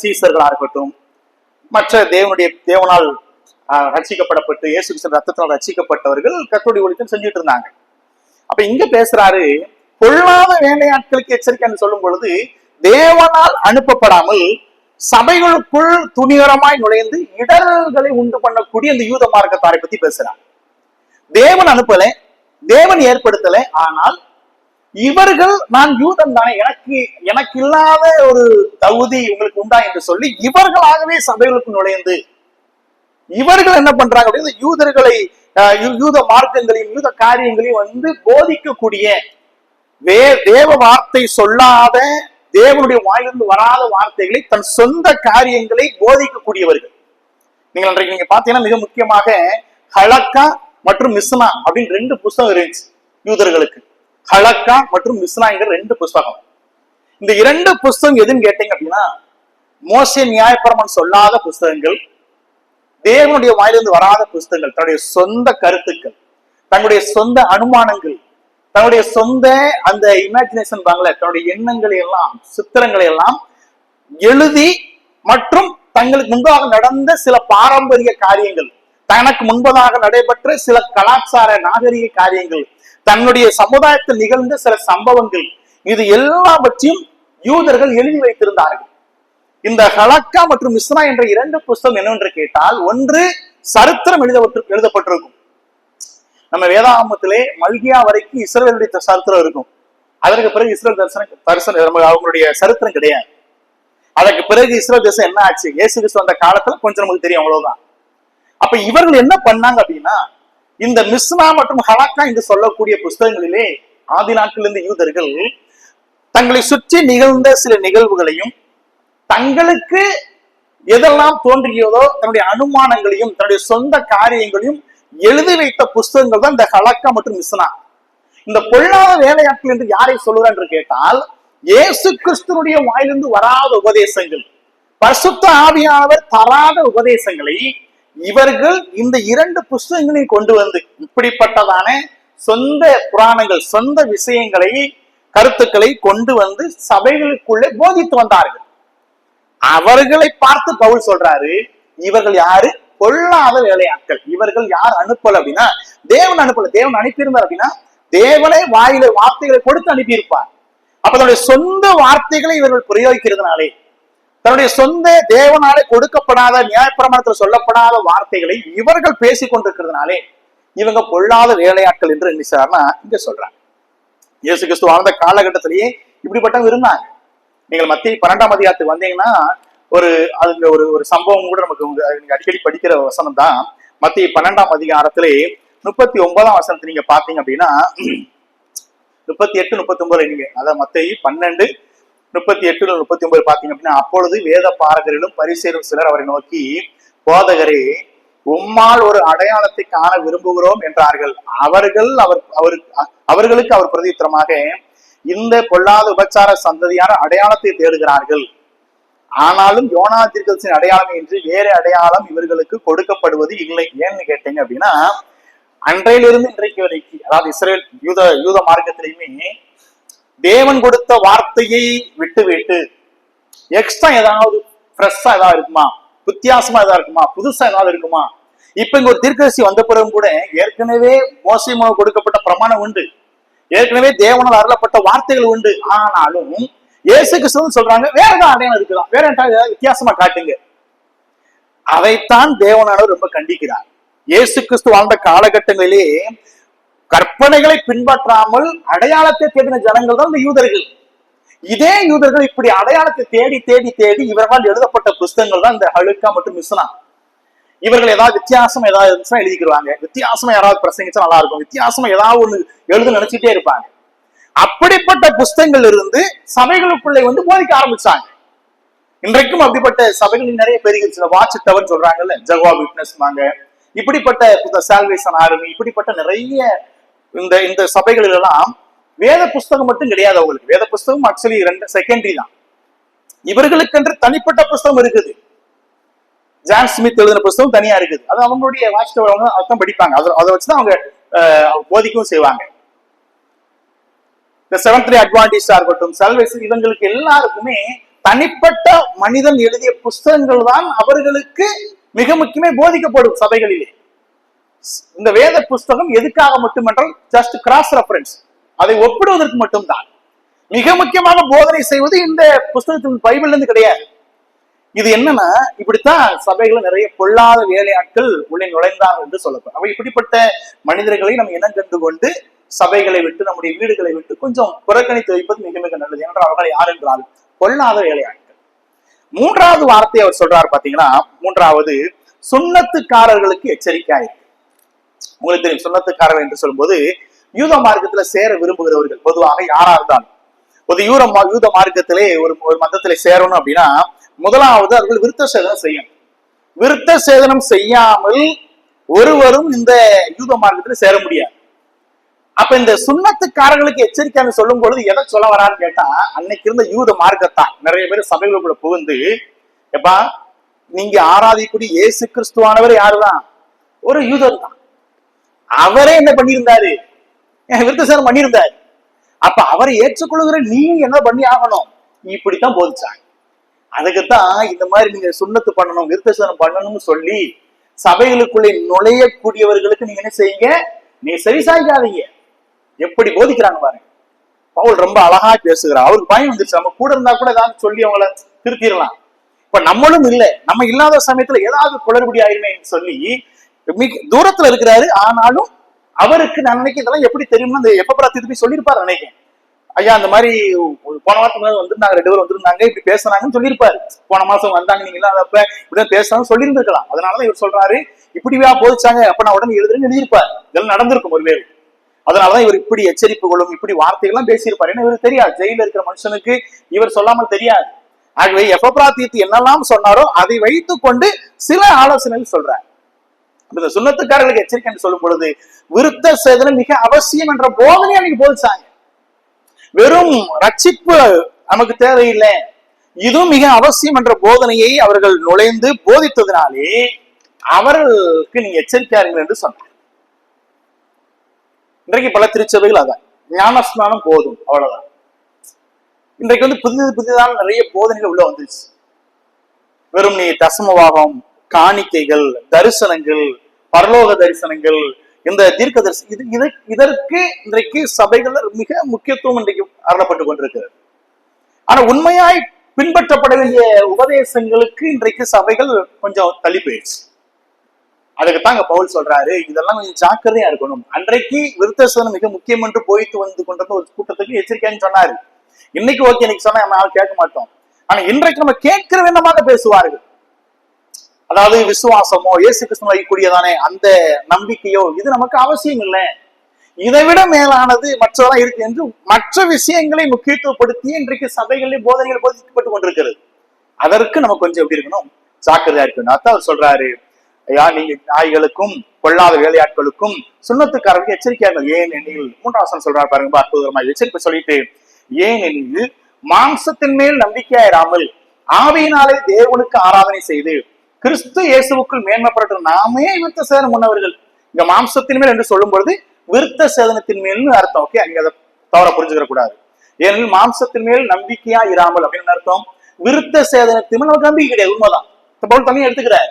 சீசர்களா இருக்கட்டும், மற்ற தேவனால் ரட்சிக்கப்படப்பட்டு இயேசு கிறிஸ்து ரத்தத்தினால் ரட்சிக்கப்பட்டவர்கள் கர்த்தருடைய ஊழியத்தை செஞ்சுட்டு இருந்தாங்க. அப்ப இங்க பேசுறாரு, பொல்லாத வேலையாட்களுக்கு எச்சரிக்கை சொல்லும் பொழுது தேவனால் அனுப்பப்படாமல் சபைகளுக்குள் துணிகரமாய் நுழைந்து இடர்களை உண்டு பண்ணக்கூடிய இந்த யூத மார்க்கத்தாரை பத்தி பேசுறார். தேவன் அனுப்பல, தேவன் ஏற்படுத்தல, ஆனால் இவர்கள் நான் யூதன் தானே, எனக்கு இல்லாத ஒரு தகுதி உங்களுக்கு உண்டா என்று சொல்லி இவர்களாகவே சபைகளுக்கு நுழைந்து இவர்கள் என்ன பண்றாங்க அப்படின்னா யூதர்களை, யூத மார்க்கங்களையும் யூத காரியங்களையும் போதிக்கக்கூடிய, தேவ வார்த்தை சொல்லாத தேவனுடைய வாயிலிருந்து வராத வார்த்தைகளை, தன் சொந்த காரியங்களை போதிக்கக்கூடியவர்கள். நீங்க பாத்தீங்கன்னா மிக முக்கியமாக ஹலக்கா மற்றும் மிஸ்னா அப்படின்னு 2 புஸ்தகம் இருந்துச்சு யூதர்களுக்கு. ஹலக்கா மற்றும் மிஸ்னா என்கிற 2 புஸ்தகம். இந்த 2 புஸ்தகம் எதுன்னு கேட்டீங்க அப்படின்னா, மோசே நியாயப்பிரமாணம் சொல்லாத புஸ்தகங்கள், தேவனுடைய வாயிலிருந்து வராத புஸ்தகங்கள், தன்னுடைய சொந்த கருத்துக்கள், தன்னுடைய சொந்த அனுமானங்கள், தன்னுடைய சொந்த அந்த இமேஜினேஷன் தன்னுடைய எண்ணங்களை எல்லாம், சித்திரங்களை எல்லாம் எழுதி, மற்றும் தங்களுக்கு முன்பாக நடந்த சில பாரம்பரிய காரியங்கள், தனக்கு முன்பதாக நடைபெற்ற சில கலாச்சார நாகரிக காரியங்கள், தன்னுடைய சமுதாயத்தில் நிகழ்ந்த சில சம்பவங்கள், இது எல்லாவற்றையும் யூதர்கள் எழுதி வைத்திருந்தார்கள். இந்த ஹலக்கா மற்றும் மிஸ்னா என்ற 2 புஸ்தகம் என்னவென்று கேட்டால், ஒன்று சரித்திரம் எழுதப்பட்டிருக்கும். நம்ம வேதாகமத்திலே மல்கியா வரைக்கும் இஸ்ரவேலுடைய சரித்திரம் இருக்கும். அதற்கு பிறகு இஸ்ரேல் தரிசனம் அவங்களுடைய சரித்திரம் கிடையாது. அதற்கு பிறகு இஸ்ரேல் தேசம் என்ன ஆச்சு, இயேசு கிறிஸ்து வந்த காலத்துல கொஞ்சம் நமக்கு தெரியும், அவ்வளவுதான். அப்ப இவர்கள் என்ன பண்ணாங்க அப்படின்னா, இந்த மிஸ்னா மற்றும் ஹலக்கா என்று சொல்லக்கூடிய புஸ்தகங்களிலே ஆதி நாட்களிலிருந்து யூதர்கள் தங்களை சுற்றி நிகழ்ந்த சில நிகழ்வுகளையும், தங்களுக்கு எதெல்லாம் தோன்றியதோ தன்னுடைய அனுமானங்களையும், தன்னுடைய சொந்த காரியங்களையும் எழுதி வைத்த புஸ்தகங்கள் தான் இந்த ஹலக்கா மற்றும் மிஸ்னா. இந்த பொல்லாத வேலையாட்கள் என்று யாரை சொல்லுறான் என்று கேட்டால், இயேசு கிறிஸ்துனுடைய வாயிலிருந்து வராத உபதேசங்கள், பரிசுத்த ஆவியானவர் தராத உபதேசங்களை இவர்கள் இந்த 2 புஸ்தகங்களையும் கொண்டு வந்து, இப்படிப்பட்டதான சொந்த புராணங்கள், சொந்த விஷயங்களை, கருத்துக்களை கொண்டு வந்து சபைகளுக்குள்ளே போதித்து வந்தார்கள். அவர்களை பார்த்து பவுல் சொல்றாரு, இவர்கள் யாரு? பொல்லாத வேலையாட்கள். இவர்கள் யார் அனுப்பல அப்படின்னா, தேவன் அனுப்பல. தேவன் அனுப்பியிருந்தார் அப்படின்னா தேவனே வாயில வார்த்தைகளை கொடுத்து அனுப்பியிருப்பார். அப்ப தன்னுடைய சொந்த வார்த்தைகளை இவர்கள் பிரயோகிக்கிறதுனாலே, தன்னுடைய சொந்த தேவனாலே கொடுக்கப்படாத, நியாயப்பிரமாணத்தில் சொல்லப்படாத வார்த்தைகளை இவர்கள் பேசிக் கொண்டிருக்கிறதுனாலே இவங்க பொல்லாத வேலையாட்கள் என்று என்ன இங்க சொல்றாங்க. இயேசு கிறிஸ்து வாழ்ந்த காலகட்டத்திலேயே இப்படிப்பட்டவங்க இருந்தாங்க. நீங்கள் மத்திய 12ஆம் அதிகாரத்துக்கு வந்தீங்கன்னா அதுல ஒரு சம்பவம் கூட நமக்கு அடிக்கடி படிக்கிற வசனம் தான். மத்திய 12ஆம் அதிகாரத்திலே 39ஆம் வசனத்தை நீங்க பாத்தீங்க அப்படின்னா, 38, 39 நீங்க அதாவது மத்திய 12, 38, 39 பாத்தீங்க அப்படின்னா, அப்பொழுது வேத பாரகரிலும் பரிசேயரும் சிலர் அவரை நோக்கி, போதகரே, உம்மால் ஒரு அடையாளத்தை காண விரும்புகிறோம் என்றார்கள். அவர்களுக்கு அவர் பிரதித்திரமாக, இந்த பொல்லாத உபச்சார சந்ததியான அடையாளத்தை தேடுகிறார்கள். ஆனாலும் யோனா தீர்க்கதரிசியின் அடையாளம் என்று வேற அடையாளம் இவர்களுக்கு கொடுக்கப்படுவது இல்லை. ஏன்னு கேட்டீங்க அப்படின்னா, அன்றையிலிருந்து இன்றைக்கு வரைக்கும், அதாவது இஸ்ரேல் யூத மார்க்கத்திலையுமே தேவன் கொடுத்த வார்த்தையை விட்டு எக்ஸ்ட்ரா ஏதாவது ஃப்ரெஷ்ஷா ஏதாவது இருக்குமா, வித்தியாசமா ஏதாவது இருக்குமா, புதுசா ஏதாவது இருக்குமா? இப்ப இங்க ஒரு தீர்க்கதரிசி வந்த பிறகு கூட ஏற்கனவே மோசே மூலம் கொடுக்கப்பட்ட பிரமாணம் உண்டு, ஏற்கனவே தேவனால் அருளப்பட்ட வார்த்தைகள் உண்டு. ஆனாலும் இயேசு கிறிஸ்து சொல்றாங்க, வேற ஏதாவது அடையாளம் இருக்கலாம், வேற ஏதாவது வித்தியாசமா காட்டுங்க. அதைத்தான் தேவனானவர் ரொம்ப கண்டிக்கிறார். இயேசு கிறிஸ்து வாழ்ந்த காலகட்டங்களிலே கற்பனைகளை பின்பற்றாமல் அடையாளத்தை தேடின ஜனங்கள் தான் இந்த யூதர்கள். இதே யூதர்கள் இப்படி அடையாளத்தை தேடி தேடி தேடி இவர்களால் எழுதப்பட்ட புஸ்தகங்கள் தான் இந்த ஹலக்கா மற்றும் மிஸ்னா. இவர்கள் ஏதாவது வித்தியாசம் ஏதாவது இருந்துச்சுன்னா எழுதிக்கிறாங்க, வித்தியாசமா யாராவது பிரசங்கிச்சா நல்லா இருக்கும், வித்தியாசமா ஏதாவது ஒண்ணு எழுத நினைச்சிட்டே இருப்பாங்க. அப்படிப்பட்ட புஸ்தகங்கள் இருந்து சபைகளுக்குள்ளே வந்து போதிக்க ஆரம்பிச்சாங்க. இன்றைக்கும் அப்படிப்பட்ட சபைகளில் நிறைய பெருகிடுச்சு. வாட்ச் டவர் சொல்றாங்கல்ல, ஜெகோவா விட்னஸ் வாங்க, இப்படிப்பட்ட சால்வேஷன் ஆர்மி, இப்படிப்பட்ட நிறைய இந்த சபைகளில் எல்லாம் வேத புஸ்தகம் மட்டும் கிடையாது. அவங்களுக்கு வேத புஸ்தகம் ஆக்சுவலி செகண்டரி தான். இவர்களுக்கு என்று தனிப்பட்ட புஸ்தகம் இருக்குது. ஜான் ஸ்மித் எழுதின புஸ்தகம் தனியா இருக்குது. அது அவங்களுடைய வாட்ச் டவர், அவங்க அர்த்தம் படிப்பாங்க. அதை வச்சுதான் அவங்க போதிக்கவும் செய்வாங்க. இந்த செவன்த் டே அட்வான்டேஜா இருக்கட்டும், சால்வேஷன், இவங்களுக்கு எல்லாருக்குமே தனிப்பட்ட மனிதன் எழுதிய புஸ்தகங்கள் தான் அவர்களுக்கு மிக முக்கியமே போதிக்கப்படும் சபைகளிலே. இந்த வேத புஸ்தகம் எதுக்காக மட்டுமென்றால் ஜஸ்ட் கிராஸ் ரெஃபரன்ஸ், அதை ஒப்பிடுவதற்கு மட்டும்தான். மிக முக்கியமாக போதனை செய்வது இந்த புஸ்தகத்தின் பைபிள்ல இருந்து கிடையாது. இது என்னன்னா, இப்படித்தான் சபைகளை நிறைய பொல்லாத வேலையாட்கள் உள்ளே நுழைந்தார்கள் என்று சொல்லப்படும். அவை இப்படிப்பட்ட மனிதர்களை நம்ம இனம் கண்டு கொண்டு சபைகளை விட்டு, நம்முடைய வீடுகளை விட்டு கொஞ்சம் புறக்கணித்து வைப்பது மிக மிக நல்லது. என்றால் அவர்கள் யார் என்றால் பொல்லாத வேலையாட்கள். 3வது வார்த்தையை அவர் சொல்றாரு பாத்தீங்கன்னா, 3வது சுன்னத்துக்காரர்களுக்கு எச்சரிக்கையாயிருக்கு. உங்களுக்கு தெரியும், சுன்னத்துக்காரர்கள் என்று சொல்லும்போது யூத மார்க்கத்துல சேர விரும்புகிறவர்கள் பொதுவாக யாரா இருந்தாலும் ஒரு யூத மார்க்கத்திலே ஒரு மதத்திலே சேரணும் அப்படின்னா முதலாவது அவர்கள் விருத்த சேதனம் செய்யணும். விருத்த சேதனம் செய்யாமல் ஒருவரும் இந்த யூத மார்க்கத்துல சேர முடியாது. அப்ப இந்த சுண்ணத்துக்காரர்களுக்கு எச்சரிக்கைன்னு சொல்லும் பொழுது எதை சொல்ல வரான்னு கேட்டா, அன்னைக்கு இருந்த யூத மார்க்கத்தான் நிறைய பேர் சபைகளுக்குள்ள புகுந்து, எப்பா நீங்க ஆராதிக்கூடிய இயேசு கிறிஸ்துவானவர் யாருதான்? ஒரு யூதர் தான். அவரே என்ன பண்ணியிருந்தாரு? விருத்த சேதனம் பண்ணியிருந்தாரு. அப்ப அவரை ஏற்றுக்கொள்கிற நீ என்ன பண்ணி ஆகணும்? இப்படித்தான் போதிச்சாங்க. அதுக்குத்தான் இந்த மாதிரி நீங்க சுண்ணத்து பண்ணணும், விருத்த சேதனம் பண்ணணும்னு சொல்லி சபைகளுக்குள்ளே நுழையக்கூடியவர்களுக்கு நீங்க என்ன செய்யுங்க? நீ சரி சாய்க்காதீங்க. எப்படி போதிக்கிறாங்க பாருங்க. பவுல் ரொம்ப அழகா பேசுகிறார். அவருக்கு பயம் வந்துருச்சு. நம்ம கூட இருந்தா கூட ஏதாவது சொல்லி அவங்கள திருத்திடலாம். இப்ப நம்மளும் இல்லை, நம்ம இல்லாத சமயத்துல ஏதாவது குளறுபடி ஆயிருமே சொல்லி தூரத்துல இருக்கிறாரு. ஆனாலும் அவருக்கு நன்மைக்கு இதெல்லாம் எப்படி தெரியும்னா இந்த எப்ப சொல்லியிருப்பாரு. நினைக்கிறேன் ஐயா அந்த மாதிரி போன வாரத்துக்கு வந்திருந்தாங்க, 2 பேர் வந்திருந்தாங்க, இப்படி பேசுறாங்கன்னு சொல்லியிருப்பாரு. போன மாசம் வந்தாங்க, நீங்க அப்ப இப்படிதான் பேசுறாங்க சொல்லியிருந்திருக்கலாம். அதனாலதான் இவர் சொல்றாரு இப்படிவா போதிச்சாங்க, அப்ப நான் உடனே எழுதிருப்பாரு. இதெல்லாம் நடந்திருக்கும் ஒருவேளை. அதனாலதான் இவர் இப்படி எச்சரிப்புகளும் இப்படி வார்த்தைகள்லாம் பேசியிருப்பாரு. ஏன்னா இவருக்கு தெரியாது, ஜெயில இருக்கிற மனுஷனுக்கு இவர் சொல்லாமல் தெரியாது. ஆகவே எப்ப என்னெல்லாம் சொன்னாரோ அதை வைத்துக் கொண்டு சில ஆலோசனைகள் சொல்றாரு. இந்த சுண்ணத்துக்காரர்களுக்கு எச்சரிக்கை சொல்லும் பொழுது விருத்த சேதனம் மிக அவசியம் என்ற போதனை அன்னைக்கு போதிச்சாங்க. வெறும் ரட்சிப்பு நமக்கு தேவையில்லை, இதுவும் மிக அவசியம் என்ற போதனையை அவர்கள் நுழைந்து போதித்ததினாலே அவர்களுக்கு நீங்க எச்சரிக்கையாருங்கள் என்று சொன்னார். இன்றைக்கு பல திருச்சபைகள் அதான் ஞானஸ்நானம் போதும் அவ்வளவுதான். இன்றைக்கு புதிதான நிறைய போதனைகள் உள்ள வந்துச்சு. வெறும் நீ தசமவாகம், காணிக்கைகள், தரிசனங்கள், பரலோக தரிசனங்கள், இந்த தீர்க்க தரிசனம், இதற்கு இன்றைக்கு சபைகள் மிக முக்கியத்துவம் இன்றைக்கு அருளப்பட்டு கொண்டிருக்கிறது. ஆனா உண்மையாய் பின்பற்றப்பட வேண்டிய உபதேசங்களுக்கு இன்றைக்கு சபைகள் கொஞ்சம் தள்ளி போயிடுச்சு. அதுக்குத்தாங்க பவுல் சொல்றாரு இதெல்லாம் கொஞ்சம் ஜாக்கிரதையா இருக்கணும். அன்றைக்கு விருத்த சேதனம் மிக முக்கியம் என்று போயிட்டு வந்து கொண்டிருந்த ஒரு கூட்டத்துக்கு எச்சரிக்கைன்னு சொன்னாரு. இன்னைக்கு ஓகே, இன்னைக்கு சொன்னா நம்ம கேட்க மாட்டோம். ஆனா இன்றைக்கு நம்ம கேட்கிற விதமாக பேசுவார்கள். அதாவது விசுவாசமோ இயேசு கிறிஸ்து வைக்கக்கூடியதானே அந்த நம்பிக்கையோ இது நமக்கு அவசியம் இல்லை, இதை விட மேலானது மற்றதெல்லாம் இருக்கு என்று மற்ற விஷயங்களை முக்கியத்துவப்படுத்தி இன்றைக்கு சபைகளில் போதனைகள் போதிக்கப்பட்டு கொண்டிருக்கிறது. அதற்கு நம்ம கொஞ்சம் எப்படி இருக்கணும்? ஜாக்கிரதையா இருக்கணும். அதான் அவர் சொல்றாரு, ஐயா நீங்க நாய்களுக்கும் கொள்ளாத வேலையாட்களுக்கும் சுண்ணத்துக்காரருக்கு எச்சரிக்கையார்கள். ஏன் எண்ணில் 3ஆம் வசனம் சொல்றாரு பாருங்க, அற்புதமா எச்சரிக்கை சொல்லிட்டு, ஏன் எண்ணில் மாம்சத்தின் மேல் நம்பிக்கையாயிராமல் ஆவியினாலே தேவனுக்கு ஆராதனை செய்து கிறிஸ்து இயேசுவுக்குள் மேன்மைப்பட்ட நாமே விருத்த சேதனம் முன்னவர்கள். இங்க மாம்சத்தின் மேல் என்று சொல்லும் பொழுது விருத்த சேதனத்தின் மேல்னு அர்த்தம். ஓகே, அங்க அதை தவற புரிஞ்சுக்க கூடாது. ஏனெனில் மாம்சத்தின் மேல் நம்பிக்கையா இராமல் அப்படின்னு அர்த்தம். விருத்த சேதனத்தின் மேல் நமக்கு நம்பிக்கை கிடையாது, உண்மைதான். பவுல் தனியா எடுத்துக்கிறார்.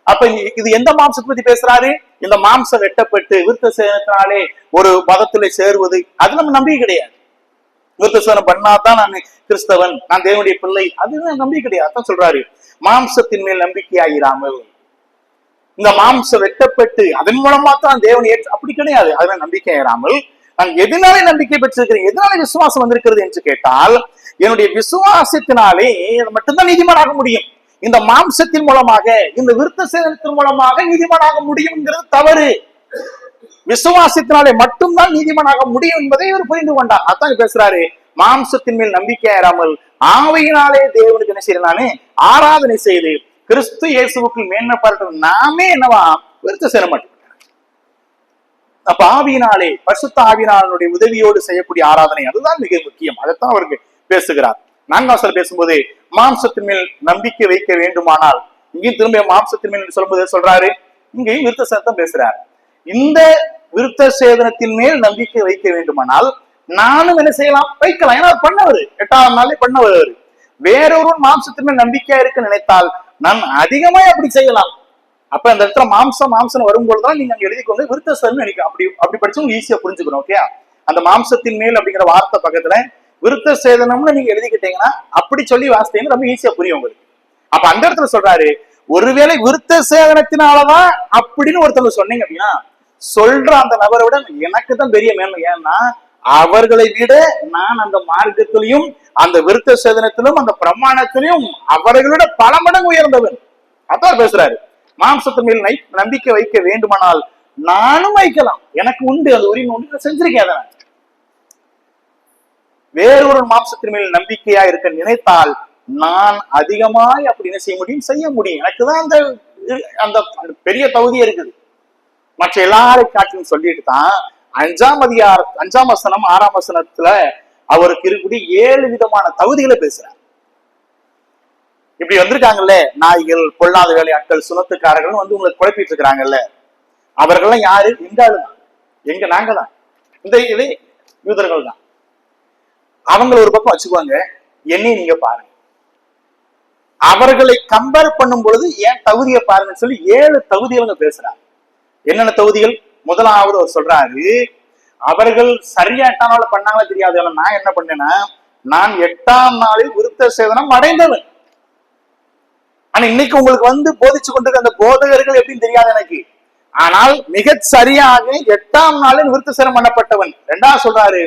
அப்ப இது எந்த மாம்சத்தை பத்தி பேசுறாரு? இந்த மாம்சம் வெட்டப்பட்டு விருத்த சேதனத்தினாலே ஒரு மதத்திலே சேருவது, அது நம்ம நம்பிக்கை கிடையாது. விருத்த சேதனம் பண்ணாதான் நான் கிறிஸ்தவன், நான் தேவனுடைய பிள்ளை, அது நம்பிக்கை கிடையாது. அதான் சொல்றாரு, மாம்சத்தின் மேல் நம்பிக்கையாயிராமல். இந்த மாம்சம் வெட்டப்பட்டு அதன் மூலமா தான் தேவன் அப்படி கிடையாது. அதனால நம்பிக்கையாயிராமல் நான் எதனாலே நம்பிக்கை பெற்றிருக்கிறேன், எதனால விசுவாசம் வந்திருக்கிறது என்று கேட்டால், என்னுடைய விசுவாசத்தினாலே மட்டும்தான் நீதிமானாக முடியும். இந்த மாம்சத்தின் மூலமாக, இந்த விருத்த சேதனத்தின் மூலமாக நீதிமானாக முடியும்ங்கிறது தவறு. விசுவாசத்தினாலே மட்டும்தான் நீதிமானாக முடியும் என்பதை இவர் புரிந்து கொண்டார். அதான் பேசுறாரு, மாம்சத்தின் மேல் நம்பிக்கையாயிராமல் ஆவியினாலே தேவனுக்கு என்ன செய்யறானே ஆராதனை செய்து கிறிஸ்து இயேசுவுக்குள் மேன்மைப்பட்ட நாமே என்னவா விருத்த சேர மாட்டோம். அப்ப ஆவியினாலே, பரிசுத்த ஆவியினாலுடைய உதவியோடு செய்யக்கூடிய ஆராதனை, அதுதான் மிக முக்கியம். அதைத்தான் அவருக்கு பேசுகிறார். 4ஆம் வசனம் பேசும்போது மாம்சத்தின் மேல் நம்பிக்கை வைக்க வேண்டுமானால், இங்கேயும் திரும்ப மாம்சத்தின் மேல் சொல்லும்போது சொல்றாரு, இங்கேயும் விருத்த சேதனம் பேசுறாரு. இந்த விருத்த சேதனத்தின் மேல் நம்பிக்கை வைக்க வேண்டுமானால் நானும் என்ன செய்யலாம்? வைக்கலாம். ஏன்னா பண்ணவர் 8ஆம் நாளே பண்ணவர். வேறொரு மாம்சத்தின் மேல் நம்பிக்கையா இருக்க நினைத்தால் நான் அதிகமா அப்படி செய்யலாம். அப்ப அந்த இடத்துல மாம்சம் வரும்போதுதான் நீங்க அங்க எழுதிக்கோங்க விருத்த சேதனம் நினைக்க. அப்படி படிச்சவங்க ஈஸியா புரிஞ்சுக்கணும். ஓகே, அந்த மாம்சத்தின் மேல் அப்படிங்கிற வார்த்தை பக்கத்துல விருத்த சேதனம்னு நீங்க எழுதிக்கிட்டீங்கன்னா, அப்படி சொல்லி வாசித்தீங்கன்னா ரொம்ப ஈஸியா புரியும் உங்களுக்கு. அப்ப அந்த இடத்துல சொல்றாரு, ஒருவேளை விருத்த சேதனத்தினாலதான் அப்படின்னு ஒருத்தவங்க சொன்னீங்க அப்படின்னா, சொல்ற அந்த நபரை விட எனக்கு தான் பெரிய மேன்மை. ஏன்னா அவர்களை விட நான் அந்த மார்க்கத்திலையும் அந்த விருத்த சேதனத்திலும் அந்த பிரமாணத்திலையும் அவர்களோட பல மடங்கு உயர்ந்தவர். அதான் பேசுறாரு, மாம்சத்தின் மேல் நம்பிக்கை வைக்க வேண்டுமானால் நானும் வைக்கலாம், எனக்கு உண்டு, அந்த உரிமை உண்டு, செஞ்சிருக்கேன். வேறொரு மாம்சத்தின் மேல் நம்பிக்கையா இருக்க நினைத்தால் நான் அதிகமாய் அப்படி என்ன செய்ய முடியும், செய்ய முடியும். எனக்குதான் அந்த அந்த பெரிய தகுதி இருக்குது. மற்ற எல்லாரும் காட்டிலும் சொல்லிட்டு தான் 5ஆம் அதிகாரம் 5ஆம் வசனம் 6ஆம் வசனத்துல அவருக்கு இருக்கக்கூடிய 7 விதமான தகுதிகளை பேசுறார். இப்படி வந்திருக்காங்கல்ல, நாய்கள், பொல்லாத வேலையாட்கள், சுனத்துக்காரர்கள் வந்து உங்களுக்கு குழப்பிட்டு இருக்கிறாங்கல்ல, அவர்கள்லாம் யாரு? எங்க ஆளுதான், எங்க நாங்க தான், இந்த இது யூதர்கள் தான். அவங்களை ஒரு பக்கம் வச்சுக்குவாங்க, என்னையும் நீங்க பாருங்க. அவர்களை கம்பேர் பண்ணும் பொழுது ஏன் தகுதியை பாருங்கன்னு சொல்லி 7 தகுதிகள் பேசுறாங்க. என்னென்ன தகுதிகள்? முதலாவது அவர் சொல்றாரு, அவர்கள் சரியா 8ஆம் நாள் பண்ணாங்களா தெரியாது, நான் என்ன பண்ணேன்னா, நான் 8ஆம் நாளில் விருத்த சேதனம் அடைந்தவன். ஆனா இன்னைக்கு உங்களுக்கு வந்து போதிச்சு கொண்டிருக்க அந்த போதகர்கள் எப்படின்னு தெரியாது எனக்கு. ஆனால் மிக சரியாக 8ஆம் நாளில் விருத்த சேதனம் பண்ணப்பட்டவன். 2ஆவது சொல்றாரு,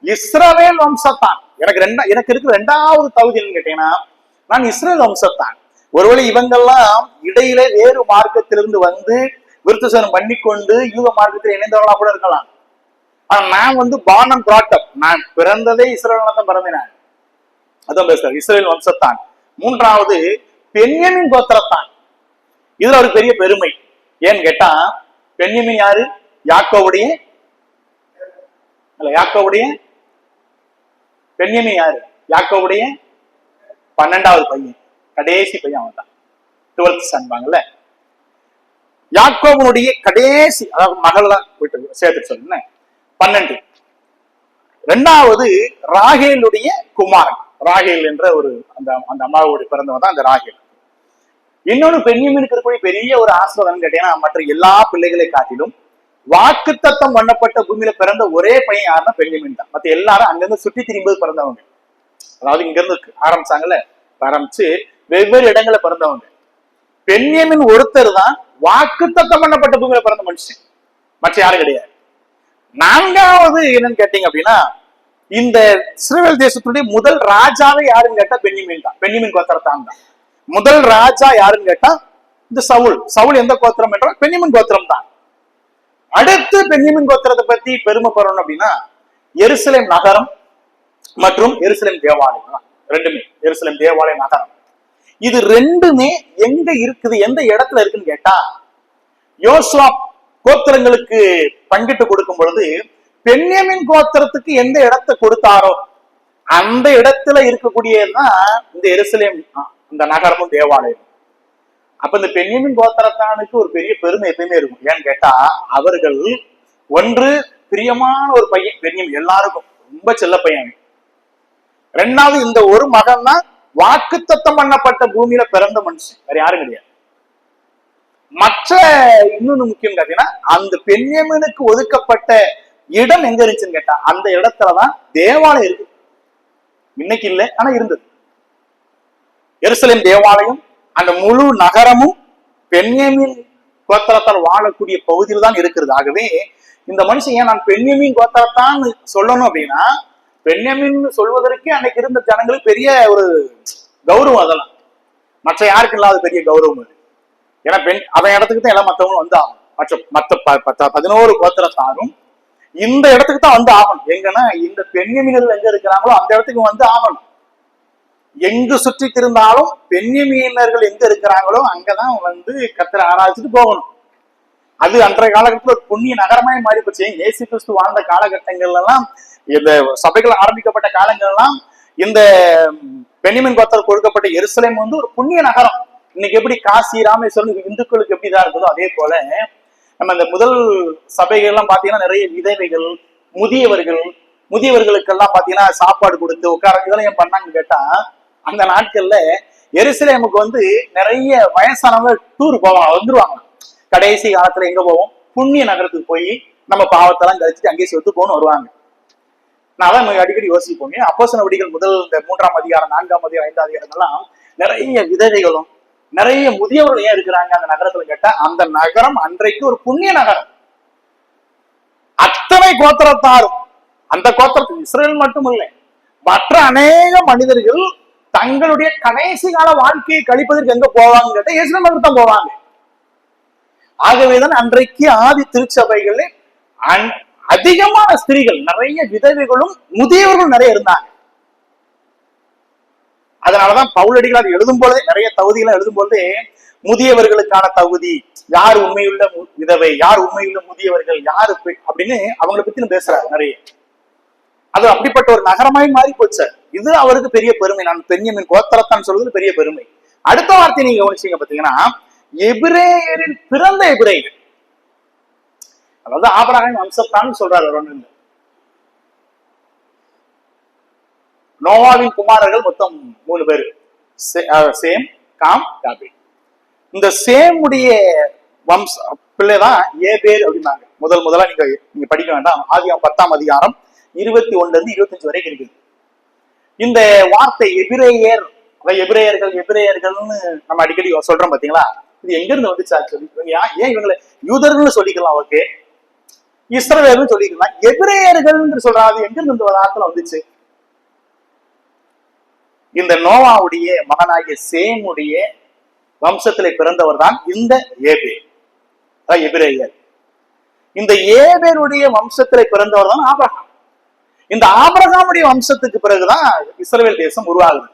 இஸ்ரவேல் வம்சத்தான். எனக்கு இருக்கிற 2வது தகுதி என்னன்னு கேட்டீங்கன்னா, நான் இஸ்ரவேல் வம்சத்தான். ஒருவேளை இவங்கெல்லாம் இடையிலே வேறு மார்க்கத்திலிருந்து வந்து விருத்த சேதனம் பண்ணிக்கொண்டு யூத மார்க்கத்தில் இணைந்தவர்களா கூட இருக்கலாம். ஆனா நான் வந்து பார்ன் அண்ட் brought up, நான் பிறந்ததே இஸ்ரவேல்ல தான் பிறந்தேன். அதான் பேசுறாரு, இஸ்ரவேல் வம்சத்தான். 3வது பென்யமீன் கோத்திரத்தான். இதுல ஒரு பெரிய பெருமை. ஏன்னு கேட்டா, பென்யமீன் யாரு? யாக்கோவுடைய பென்யமீன் யாரு? யாக்கோவுடைய 12வது பையன், கடைசி பையன். அவன் தான் 12th சன்பாங்கல்ல. யாக்கோபனுடைய கடைசி, அதாவது மகள்லாம் போயிட்டு சேர்த்து சொல்லுங்க 12. 2வது ராகேலுடைய குமாரன். ராகேல் என்ற ஒரு அந்த அம்மாவுடைய பிறந்தவன் தான் அந்த ராகேல். இன்னொன்னு பென்யமீனுக்கு இருக்கக்கூடிய பெரிய ஒரு ஆசீர்வாதம் கேட்டீங்கன்னா, மற்ற எல்லா பிள்ளைகளை காட்டிலும் வாக்குத்தத்தம் பண்ணப்பட்ட பூமியில பிறந்த ஒரே பையன் யாருன்னா பென்யமீன் தான். மற்ற எல்லாரும் அங்கிருந்து சுற்றி திரும்பி பிறந்தவங்க. அதாவது இங்க இருந்து ஆரம்பிச்சாங்கல்ல, ஆரம்பிச்சு வெவ்வேறு இடங்களை பிறந்தவங்க. பென்யமீன் ஒருத்தர் தான் வாக்குத்தத்தம் பண்ணப்பட்ட பூமியில பிறந்த மனுஷன், மற்ற யாரும் கிடையாது. 4வது என்னன்னு கேட்டீங்க அப்படின்னா, இந்த இஸ்ரவேல் தேசத்துடைய முதல் ராஜாவே யாருன்னு கேட்டா பென்யமீன் தான். பென்யமீன் கோத்திரத்தான் தான் முதல் ராஜா. யாருன்னு கேட்டா இந்த சவுல் எந்த கோத்திரம் என்றால் பென்யமீன் கோத்திரம் தான். அடுத்து பென்யமீன் கோத்திரத்தை பத்தி பெருமைப்படணும் அப்படின்னா, எருசலேம் நகரம் மற்றும் எருசலேம் தேவாலயம், ரெண்டுமே எருசலேம் தேவாலய நகரம். இது ரெண்டுமே எங்க இருக்குது, எந்த இடத்துல இருக்குன்னு கேட்டா, யோசுவா கோத்திரங்களுக்கு பங்கிட்டு கொடுக்கும் பொழுது பென்யமீன் கோத்திரத்துக்கு எந்த இடத்தை கொடுத்தாரோ அந்த இடத்துல இருக்கக்கூடியதுதான் இந்த எருசலேம், இந்த நகரமும் தேவாலயம். அப்ப இந்த பென்யமீன் கோத்திரத்தானுக்கு ஒரு பெரிய பெருமை எப்பயுமே இருக்கும். ஏன்னு கேட்டா, அவர்கள் ஒன்று பிரியமான ஒரு பையன் பென்யமீன், எல்லாருக்கும் ரொம்ப செல்ல பையன். 2வது இந்த ஒரு மகன் தான் வாக்குத்தத்தம் பண்ணப்பட்ட பூமியில பிறந்த மனுஷன், வேற யாரும் கிடையாது. மற்ற இன்னொன்னு முக்கியம் கேட்டீங்கன்னா, அந்த பென்யமீனுக்கு ஒதுக்கப்பட்ட இடம் எங்க இருந்துச்சுன்னு கேட்டா, அந்த இடத்துலதான் தேவாலயம் இருக்கு. இன்னைக்கு இல்லை, ஆனா இருந்தது. எருசலேம் தேவாலயம், அந்த முழு நகரமும் பென்யமீன் கோத்திரத்தால் வாழக்கூடிய பகுதியில் தான் இருக்கிறது. ஆகவே இந்த மனுஷன் ஏன் நான் பென்யமீன் கோத்திரத்தான் சொல்லணும் அப்படின்னா, பென்யமீன் சொல்வதற்கே அன்னைக்கு இருந்த ஜனங்களுக்கு பெரிய ஒரு கௌரவம். அதெல்லாம் மற்ற யாருக்கு இல்லாத பெரிய கௌரவம் அது. ஏன்னா அவன் இடத்துக்கு தான் எல்லாம் மற்றவங்களும் வந்து ஆகும். மற்ற 11 கோத்திரத்தாரும் இந்த இடத்துக்கு தான் வந்து ஆகணும். எங்கன்னா இந்த பென்யமீனர்கள் எங்க இருக்கிறாங்களோ அந்த இடத்துக்கு வந்து ஆகணும். எங்கு சுற்றி திருந்தாலும் பென்யமீனர்கள் எங்க இருக்கிறாங்களோ அங்கதான் வந்து கர்த்தரை ஆராய்ச்சிட்டு போகணும். அது அன்றைய காலகட்டத்தில் ஒரு புண்ணிய நகரமாய் மாறி போச்சு. இயேசு கிறிஸ்து வாழ்ந்த காலகட்டங்கள்ல எல்லாம், இந்த சபைகள் ஆரம்பிக்கப்பட்ட காலங்கள் எல்லாம், இந்த பென்யமீன் கோத்திரம் கொடுக்கப்பட்ட எருசலேம் வந்து ஒரு புண்ணிய நகரம். இன்னைக்கு எப்படி காசி, ராமேஸ்வரம் இந்துக்களுக்கு எப்படிதான் இருக்குதோ அதே போல நம்ம இந்த முதல் சபைகள் எல்லாம் பாத்தீங்கன்னா நிறைய விதவைகள், முதியவர்களுக்கெல்லாம் பாத்தீங்கன்னா சாப்பாடு கொடுத்து உட்கார இதெல்லாம் பண்ணாங்கன்னு கேட்டா, அந்த நாட்கள்ல எருசலேமுக்கு வந்து நிறைய வயசானவங்க டூர் போவாங்க, வந்துருவாங்க. கடைசி காலத்துல எங்க போவோம்? புண்ணிய நகரத்துக்கு போய் நம்ம பாவத்தெல்லாம் கழிச்சுட்டு அங்கேயே சொத்து போன்னு வருவாங்க. நான் தான் அடிக்கடி யோசிப்போங்க. அப்போஸ்தலர் நடவடிக்கைகள் முதல் இந்த 3ஆம் அதிகாரம், 4ஆம் அதிகாரம், 5ஆம் அதிகாரம் எல்லாம் நிறைய விதவைகளும் நிறைய முதியவர்கள் ஏன் இருக்கிறாங்க அந்த நகரத்துல கேட்டா, அந்த நகரம் அன்றைக்கு ஒரு புண்ணிய நகரம். அத்தனை கோத்திரத்தாரும், அந்த கோத்திரத்தில் இஸ்ரேல் மட்டும் இல்லை, மற்ற அநேக மனிதர்கள் தங்களுடைய கடைசி கால வாழ்க்கையை கழிப்பதற்கு எங்க போவாங்க கேட்டா இஸ்ரேல் நகருக்கு தான் போவாங்க. ஆகவேதான் அன்றைக்கு ஆதி திருச்சபைகளில் அதிகமான ஸ்திரீகள், நிறைய விதவைகளும் முதியவர்களும் நிறைய இருந்தாங்க. அதனாலதான் பவுலடிகளார் எழுதும் பொழுதே நிறைய தகுதிகளை எழுதும் பொழுதே முதியவர்களுக்கான தகுதி, யார் உண்மையுள்ள விதவை, யார் உண்மையுள்ள முதியவர்கள், யாரு அப்படின்னு அவங்களை பத்தி பேசுறாரு நிறைய. அது அப்படிப்பட்ட ஒரு நகரமாய் மாறி போச்சு. இது அவருக்கு பெரிய பெருமை. நான் பென்யமின் கோத்திரத்தான் சொல்றது பெரிய பெருமை. அடுத்த வார்த்தை நீங்க கவனிச்சீங்க பாத்தீங்கன்னா, எபிரேயரில் பிறந்த எபிரேயர், அதாவது ஆபிரகாம் வம்சத்தான் சொல்றாரு. ஒண்ணு இல்லை, நோவாவின் குமாரர்கள் மொத்தம் 3 பேரு, சேம், காம், யாபேத். இந்த சேமுடைய வம்ச பிள்ளைதான் ஏபேர் அப்படின்னாங்க. முதலா நீங்க படிக்க வேண்டாம், ஆதியாகமம் 10ஆம் அதிகாரம் 21 இருந்து 25 வரைக்கும் இருக்குது. இந்த வார்த்தை எபிரேயர், எபிரேயர்கள்னு நம்ம அடிக்கடி சொல்றோம் பாத்தீங்களா, இது எங்க இருந்து வந்துச்சு ஆக்சுவலி? ஏன் இவங்களை யூதர்கள் சொல்லிக்கலாம், ஓகே, இஸ்ரவேல்னு சொல்லிக்கலாம், எபிரேயர்கள் சொல்றாங்க, எங்க இருந்து இந்த வார்த்தை வந்துச்சு? இந்த நோவாவுடைய மகனாகிய சேமுடைய வம்சத்திலே பிறந்தவர் தான் இந்த ஏபேர், எபிரேயர். இந்த ஏபேருடைய வம்சத்திலே பிறந்தவர் தான் ஆபிரகாம். இந்த ஆபிரகாமுடைய வம்சத்துக்கு பிறகுதான் இஸ்ரவேல் தேசம் உருவாகுது.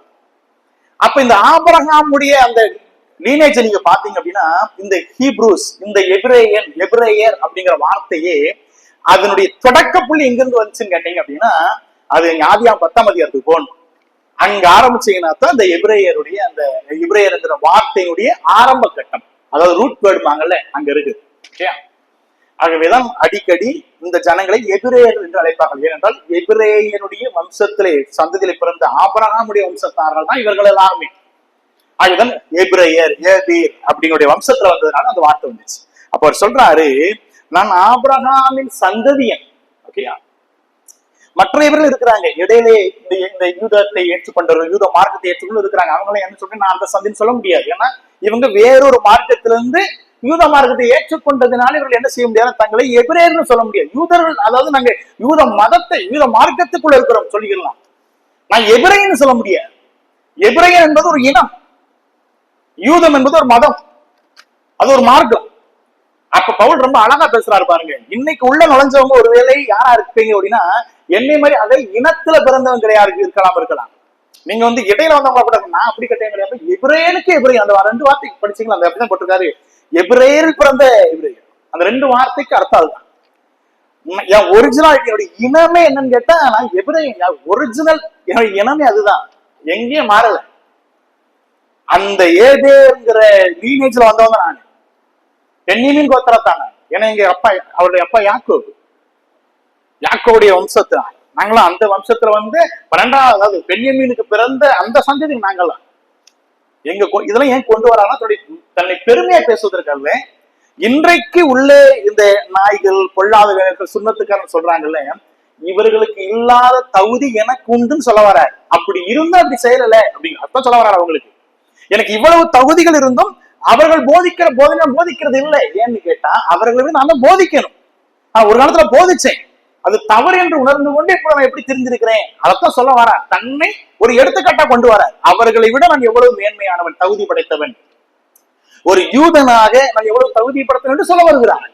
அப்ப இந்த ஆபிரகாமுடைய அந்த லீனேஜ் நீங்க பாத்தீங்க அப்படின்னா, இந்த ஹீப்ரூஸ், இந்த எபிரேயர் அப்படிங்கிற வார்த்தையே அதனுடைய தொடக்க புள்ளி எங்கிருந்து வந்துச்சுன்னு கேட்டீங்க அப்படின்னா, அது ஆதியாகமம் 10ஆம் அதிகாரத்துக்கு போகணும். அங்க ஆரம்பிச்சீங்கன்னா தான் இந்த எபிரேயர்ங்கிற வார்த்தையினுடைய ஆரம்ப கட்டம், அதாவது ரூட் வேர்டுமாங்கல்ல, அங்க இருக்கு. ஆகவேதான் அடிக்கடி இந்த ஜனங்களை எபிரேயர் என்று அழைப்பார்கள். ஏனென்றால் எபிரேயருடைய வம்சத்திலே சந்ததியிலே பிறந்த ஆபிரகாமுடைய வம்சத்தார்கள் தான் இவர்கள் எல்லாருமே. ஆகவேதான் எபிரேயர், ஏபீர் அப்படிங்களுடைய வம்சத்துல வந்ததுனால அந்த வார்த்தை வந்துச்சு. அப்ப அவர் சொல்றாரு, நான் ஆபிரகாமின் சந்ததியன். ஓகேயா? மற்றவர்கள் இருக்கிறாங்க இடையிலே, இந்த யூதத்தை ஏற்றுக்கொண்டவர்கள், யூத மார்க்கத்தை ஏற்றுக்கொண்டு இருக்கிறாங்க. அவங்களும் என்ன சொல்றேன், நான் அந்த சந்தின்னு சொல்ல முடியாது. ஏன்னா இவங்க வேறொரு மார்க்கத்திலிருந்து யூத மார்க்கத்தை ஏற்றுக்கொண்டதுனால இவர்கள் என்ன செய்ய முடியாது, தங்களை எபிரேயர்னு சொல்ல முடியாது. யூதர்கள், அதாவது நாங்க யூத மார்க்கத்துக்குள்ள இருக்கிறோம் சொல்லிக்கலாம். நான் எபிரேயன்னு சொல்ல முடியாது. எபிரேயன் என்பது ஒரு இனம், யூதம் என்பது ஒரு மதம், அது ஒரு மார்க்கம். அப்ப பவுல் ரொம்ப அழகா பேசுறாரு பாருங்க. இன்னைக்கு உள்ள நுழைஞ்சவங்க ஒருவேளை யாரா இருப்பீங்க அப்படின்னா, என்னை மாதிரி அதை இனத்துல பிறந்தவங்க யாருக்கு இருக்கலாம். நீங்க இடையில வந்தவங்க கூட, நான் அப்படி கட்டையும் கிடையாது. எபிரேயனுக்கு எபிரேயன், அந்த 2 வார்த்தைக்கு படிச்சீங்களா, அந்த அப்படிதான் போட்டிருக்காரு, எபிரேயரில் பிறந்த எபிரேயர். அந்த 2 வார்த்தைக்கு அர்த்தம் அதுதான். என் ஒரிஜினாலிட்டி, என்னுடைய இனமே என்னன்னு கேட்டா நான் எபிரேயன். ஒரிஜினல் என்னுடைய இனமே அதுதான், எங்கேயும் மாறல. அந்த ஏதேங்கிற லீனேஜ்ல வந்தவங்க நான், பென்யமீன் கோத்திரத்தான. ஏன்னா எங்க அப்பா, அவருடைய அப்பா யாக்கோவுடைய வம்சத்தை, நாங்களாம் அந்த வம்சத்துல 12வது, அதாவது பென்யமீனுக்கு பிறந்த அந்த சந்ததி நாங்களாம். இதெல்லாம் ஏன் கொண்டு வரானா, தன்னை பெருமையா பேசுவதற்காக. இன்றைக்கு உள்ளே இந்த நாய்கள், பொல்லாத வேலைகள், சுண்ணத்துக்காரன் சொல்றாங்கல்ல, இவர்களுக்கு இல்லாத தகுதி எனக்கு உண்டுன்னு சொல்ல வராரு. அப்படி இருந்தா அப்படி செய்யல அப்படின்னு அர்த்தம் சொல்ல வராரு. அவங்களுக்கு எனக்கு இவ்வளவு தகுதிகள் இருந்தும் அவர்கள் போதிக்கிற போதனை போதிக்கிறது இல்லை. ஏன்னு கேட்டா, அவர்களுக்கு நான் தான் போதிக்கணும். நான் ஒரு காலத்துல போதிச்சேன், அது தவறு என்று உணர்ந்து கொண்டு இப்ப நான் எப்படி தெரிஞ்சிருக்கிறேன், அதைத்தான் சொல்ல வர. தன்னை ஒரு எடுத்துக்காட்டா கொண்டு வர. அவர்களை விட நான் எவ்வளவு மேன்மையானவன், தகுதி படைத்தவன், ஒரு யூதனாக நான் எவ்வளவு தகுதி படைத்தவன் என்று சொல்ல வருகிறார்.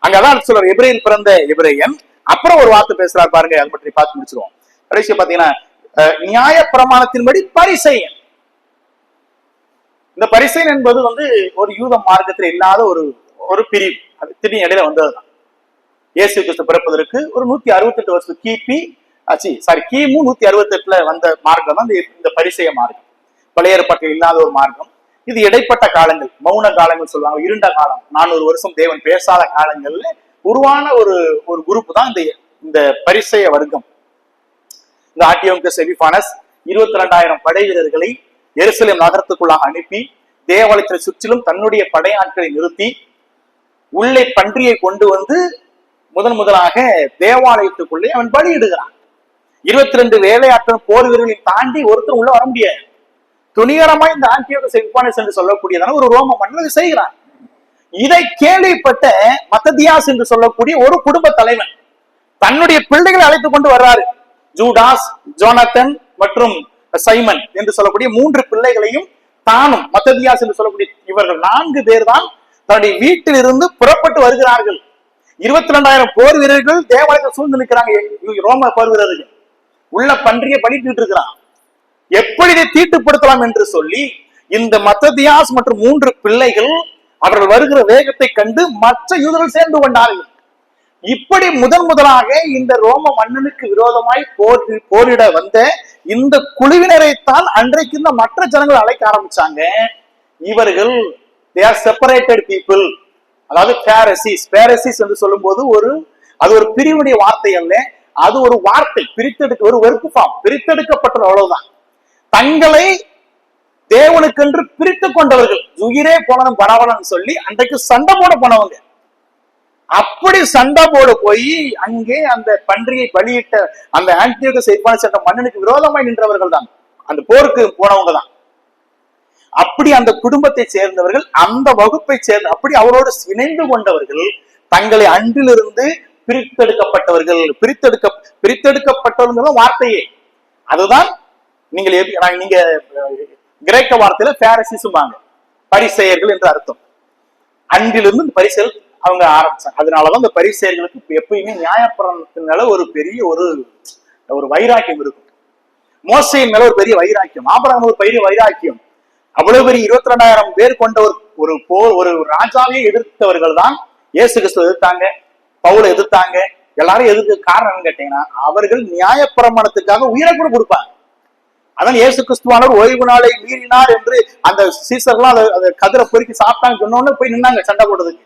அங்கதான் சொல்ற எபிரேயரில் பிறந்த எபிரேயன். அப்புறம் ஒரு வார்த்தை பேசுறாரு பாருங்க, அதை பற்றி பார்த்து முடிச்சிருவோம். கடைசியா பாத்தீங்கன்னா, நியாய பிரமாணத்தின்படி பரிசேயன். இந்த பரிசேயன் என்பது ஒரு யூத மார்க்கத்தில் இல்லாத ஒரு பிரிவு. அது திடீர் இடையில வந்ததுதான். இயேசு கிறிஸ்து பிறப்பதற்கு ஒரு 168 வருஷம் கிமு 168 வந்த மார்க்கம் தான் இந்த பரிசேய மார்க்கம். பழைய ஏற்பாட்டில் இல்லாத ஒரு மார்க்கம். இது இடைப்பட்ட காலங்கள், மௌன காலங்கள் சொல்லுவாங்க, இருண்ட காலம், 400 வருஷம் தேவன் பேசாத காலங்கள்ல உருவான ஒரு குரூப் தான் இந்த பரிசேய வர்க்கம். இந்த ஆன்டியோகஸ் எபிபானஸ் 22,000 படை வீரர்களை எருசலேம் நகரத்துக்குள்ளாக அனுப்பி தேவாலயத்தை சுற்றிலும் தன்னுடைய படையாட்களை நிறுத்தி உள்ளே பன்றியை கொண்டு முதலாக தேவாலயத்துக்குள்ளே அவன் பலியிடுகிறான். 22 வேலையாட்கள் போர் வீரர்களை தாண்டி ஒருத்தர் உள்ள வர முடியாது. துணிகரமா இந்த ஆன்டியோகஸ் எபிபானஸ் என்று சொல்லக்கூடியதான ஒரு ரோம மன்னன் செய்கிறான். இதை கேள்விப்பட்ட மத்ததியாஸ் என்று சொல்லக்கூடிய ஒரு குடும்ப தலைவன் தன்னுடைய பிள்ளைகளை அழைத்துக் கொண்டு வர்றாரு. ஜூடாஸ், ஜோனத்தன் மற்றும் சைமன் என்று சொல்லக்கூடிய 3 பிள்ளைகளையும் தானும், மத்ததியாஸ் என்று சொல்லக்கூடிய இவர்கள் 4 பேர் தான் தன்னுடைய வீட்டில் இருந்து புறப்பட்டு வருகிறார்கள். 22,000 போர் வீரர்கள் தேவாலயத்தை சூழ்ந்து நிற்கிறாங்க. ரோம போர் வீரர்கள் உள்ள பன்றியை பலிட்டு இருக்கிறான். எப்படி இதை தீட்டுப்படுத்தலாம் என்று சொல்லி இந்த மத்ததியாஸ் மற்றும் 3 பிள்ளைகள் அவர்கள் வருகிற வேகத்தை கண்டு மற்ற யூதர்கள் சேர்ந்து கொண்டார்கள். இப்படி முதலாக இந்த ரோம மன்னனுக்கு விரோதமாய் போரிட வந்த இந்த குழுவினரைத்தான் அன்றைக்கு இந்த மற்ற ஜனங்கள் அழைக்க ஆரம்பிச்சாங்க. இவர்கள் they are separated people, அதாவது பேரசிஸ் என்று சொல்லும் போது அது ஒரு பிரிவுடைய வார்த்தை அல்ல, அது ஒரு வார்த்தை, ஒரு வெறுப்பு ஃபார்ம், பிரித்தெடுக்கப்பட்ட அவ்வளவுதான். தங்களை தேவனுக்கென்று பிரித்து கொண்டவர்கள், உயிரே போனதும் பரவாயில்லன்னு சொல்லி அன்றைக்கு சண்டை போட போனவங்க. அப்படி சண்டை போட போய் அங்கே அந்த பன்றியை பலியிட்ட அந்த ஆன்டியோகஸ் எப்பானஸ் என்ற மன்னனுக்கு விரோதமாய் நின்றவர்கள் தான், அந்த போருக்கு போனவங்க தான். அப்படி அந்த குடும்பத்தை சேர்ந்தவர்கள், அந்த வகுப்பை சேர்ந்த, அப்படி அவரோடு இணைந்து கொண்டவர்கள் தங்களை அன்றிலிருந்து பிரித்தெடுக்கப்பட்டவர்கள். பிரித்தெடுக்கப்பட்டவர்கள் வார்த்தையே அதுதான். நீங்க கிரேக்க வார்த்தையில பாரிசீசும்பாங்க, பரிசேயர்கள் என்று அர்த்தம். அன்றிலிருந்து இந்த பரிசேயர்கள் அவங்க ஆரம்பிச்சாங்க. அதனாலதான் இந்த பரிசேயர்களுக்கு எப்பயுமே நியாயப்பிரமாணத்தின் மேல ஒரு பெரிய ஒரு வைராக்கியம் இருக்கும். மோசையின் மேல ஒரு பெரிய வைராக்கியம், ஆபிரகாம் ஒரு பெரிய வைராக்கியம். அவ்வளவு பெரிய 22,000 பேர் கொண்ட ஒரு ராஜாவே எதிர்த்தவர்கள் தான் இயேசு கிறிஸ்துவ எதிர்த்தாங்க, பவுலை எதிர்த்தாங்க. எல்லாரும் எதிர்க்க காரணம் கேட்டீங்கன்னா அவர்கள் நியாயப்பிரமாணத்துக்காக உயிரை கூட கொடுப்பாங்க. அதான் இயேசு கிறிஸ்துவானவர் ஓய்வு நாளை மீறினார் என்று அந்த சீசர்லாம் அதை கதிரை பொறுக்கி சாப்பிட்டாங்க சொன்னோன்னு போய் நின்னாங்க சண்டை போடுறதுக்கு.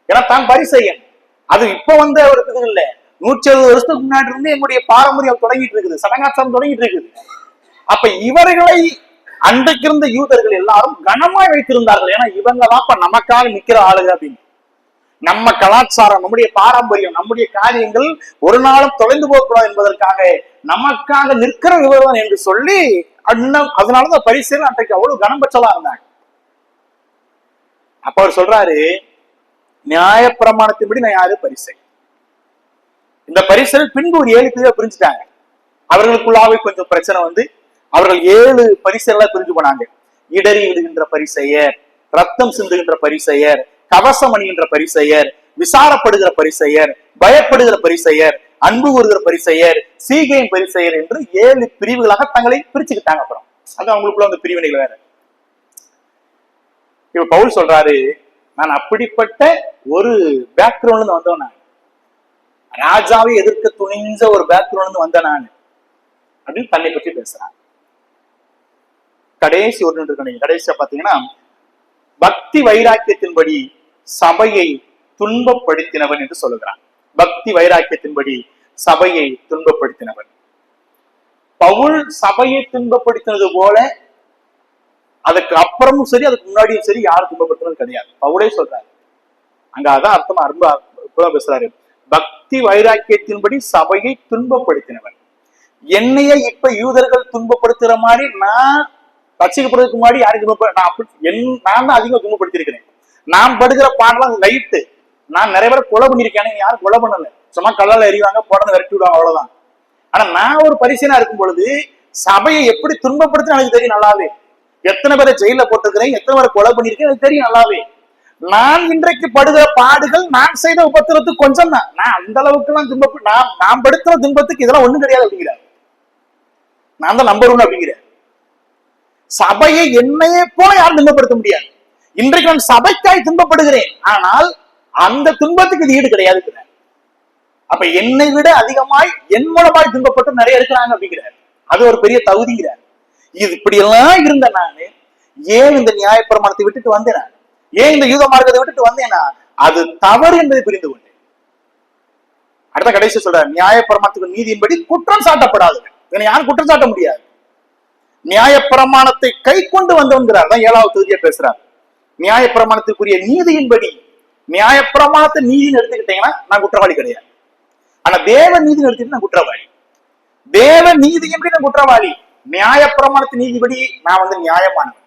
ஏன்னா தான் பரிசெய்யன். அது இப்ப அவருக்கு இல்ல, 170 வருஷத்துக்கு முன்னாடி இருந்து எங்களுடைய பாரம்பரியம் தொடங்கிட்டு இருக்குது, சடங்காச்சாரம் தொடங்கிட்டு இருக்குது. அப்ப இவர்களை அன்றைக்கு இருந்த யூதர்கள் எல்லாரும் கனமாய் வைத்திருந்தார்கள். ஏன்னா இவங்க தான் நமக்காக நிக்கிற ஆளுங்க அப்படின்னு. நம்ம கலாச்சாரம், நம்முடைய பாரம்பரியம், நம்முடைய காரியங்கள் ஒரு நாளும் தொலைந்து போகக்கூடாது என்பதற்காக நமக்காக நிற்கிற விவரம் என்று சொல்லி அதனாலதான் பரிசேயர்கள் அன்றைக்கு அவ்வளவு கனம் பெற்றலா இருந்தாங்க. அப்ப அவர் சொல்றாரு, நியாயப்பிரமாணத்தின்படி நான் யாரு பரிசேயர். இந்த பரிசேயர்கள் பின்பு ஒரு 7 பேரை பிரிஞ்சுட்டாங்க. அவர்களுக்குள்ளாவே கொஞ்சம் பிரச்சனை வந்து அவர்கள் 7 பரிசேயர்களா பிரிஞ்சு போனாங்க. இடறி விடுகின்ற பரிசேயர், ரத்தம் சிந்துகின்ற பரிசேயர், கவசம் அணிகின்ற பரிசேயர், விசாரப்படுகிற பரிசேயர், பயப்படுகிற பரிசேயர், அன்பு கூறுகிற பரிசேயர், சீகையின் பரிசேயர் என்று 7 பிரிவுகளாக தங்களை பிரிச்சுக்கிட்டாங்க. அப்புறம் அது அவங்களுக்குள்ள அந்த பிரிவினைகள் வேற. இப்ப பவுல் சொல்றாரு, நான் அப்படிப்பட்ட ஒரு பேக்ரவுண்ட்ல வந்தவன், நான் ராஜாவை எதிர்க்க துணிஞ்ச ஒரு பேக்ரவுண்ட்ல வந்த நான் அப்படின்னு தன்னை பற்றி பேசுறான். கடைசியா பாத்தீங்கன்னா, பக்தி வைராக்கியத்தின்படி சபையை துன்பப்படுத்தினவன் என்று சொல்லுகிறான். பக்தி வைராக்கியத்தின்படி சபையை துன்பப்படுத்தினவன். பவுல் சபையை துன்பப்படுத்தினது போல அதுக்கு அப்புறமும் சரி அதுக்கு முன்னாடியும் சரி யாரும் துன்பப்படுத்தினது கிடையாது. பவுலே சொல்றாரு, அங்க அதான் அர்த்தமா ரொம்ப பேசுறாரு. பக்தி வைராக்கியத்தின்படி சபையை துன்பப்படுத்தினவன். என்னைய இப்ப யூதர்கள் துன்பப்படுத்துற மாதிரி நான் ரட்சிக்கப்படுறதுக்கு முன்னாடி யாரும் நான் தான் அதிகமா துன்பப்படுத்திருக்கிறேன். நான் படுகிற பாடலாம் லைட்டு. நான் நிறைய பேரை கொலை பண்ணிருக்கேன், யாரும் கொலை பண்ணல, சும்மா கல்லால எறிவாங்க, போடணும் விரட்டி விடுவாங்க, அவ்வளவுதான். ஆனா நான் ஒரு பரிசீலனா இருக்கும் பொழுது சபையை எப்படி துன்பப்படுத்தி எனக்கு தெரியும் நல்லாவே. எத்தனை பேரை ஜெயில போட்டிருக்கிறேன், எத்தனை பேரை கொலை பண்ணிருக்கேன் எனக்கு தெரியும் நல்லாவே. நான் இன்றைக்கு படுகிற பாடுகள் நான் செய்த உபத்திரத்துக்கு கொஞ்சம் தான். நான் அந்த அளவுக்கு எல்லாம் நான் படுத்துற துன்பத்துக்கு இதெல்லாம் ஒண்ணும் கிடையாது அப்படிங்கிறார். நான் தான் நம்பர் 1 அப்படிங்கிறேன். சபையை என்னையே போல யாரும் துன்பப்படுத்த முடியாது. இன்றைக்கு நான் சபைக்காய் துன்பப்படுகிறேன், ஆனால் அந்த துன்பத்துக்கு இது ஈடு கிடையாது. அப்ப என்னை விட அதிகமாய் என் மூலமாய் துன்பப்பட்டு நிறைய இருக்கிறாங்க அப்படிங்கிறார். அது ஒரு பெரிய தகுதிங்கிறார். இது இப்படி எல்லாம் இருந்த நானு ஏன் இந்த நியாயப்பிரமாணத்தை விட்டுட்டு வந்தேன், ஏன் இந்த யூத மார்க்கத்தை விட்டுட்டு வந்தேன்னா அது தவறு என்பதை புரிந்து கொண்டேன். அடுத்த கடைசி சொல்ற, நியாயப்பிரமாணத்துக்கு நீதியின்படி குற்றம் சாட்டப்படாதுங்க. இதனை யாரும் குற்றம் சாட்ட முடியாது. நியாயப்பிரமாணத்தை கை கொண்டு வந்தவன்கிறார் தான் 7வது தொகுதியை பேசுறார். நியாயப்பிரமாணத்துக்குரிய நீதியின்படி, நியாயப்பிரமாணத்தை நீதினு எடுத்துக்கிட்டீங்கன்னா நான் குற்றவாளி கிடையாது. ஆனா தேவ நீதினு எடுத்துக்கிட்டு நான் குற்றவாளி. தேவ நீதியின்படி நான் குற்றவாளி, நியாயப்பிரமாணத்தின் நீதிபடி நான் நியாயமானவன்.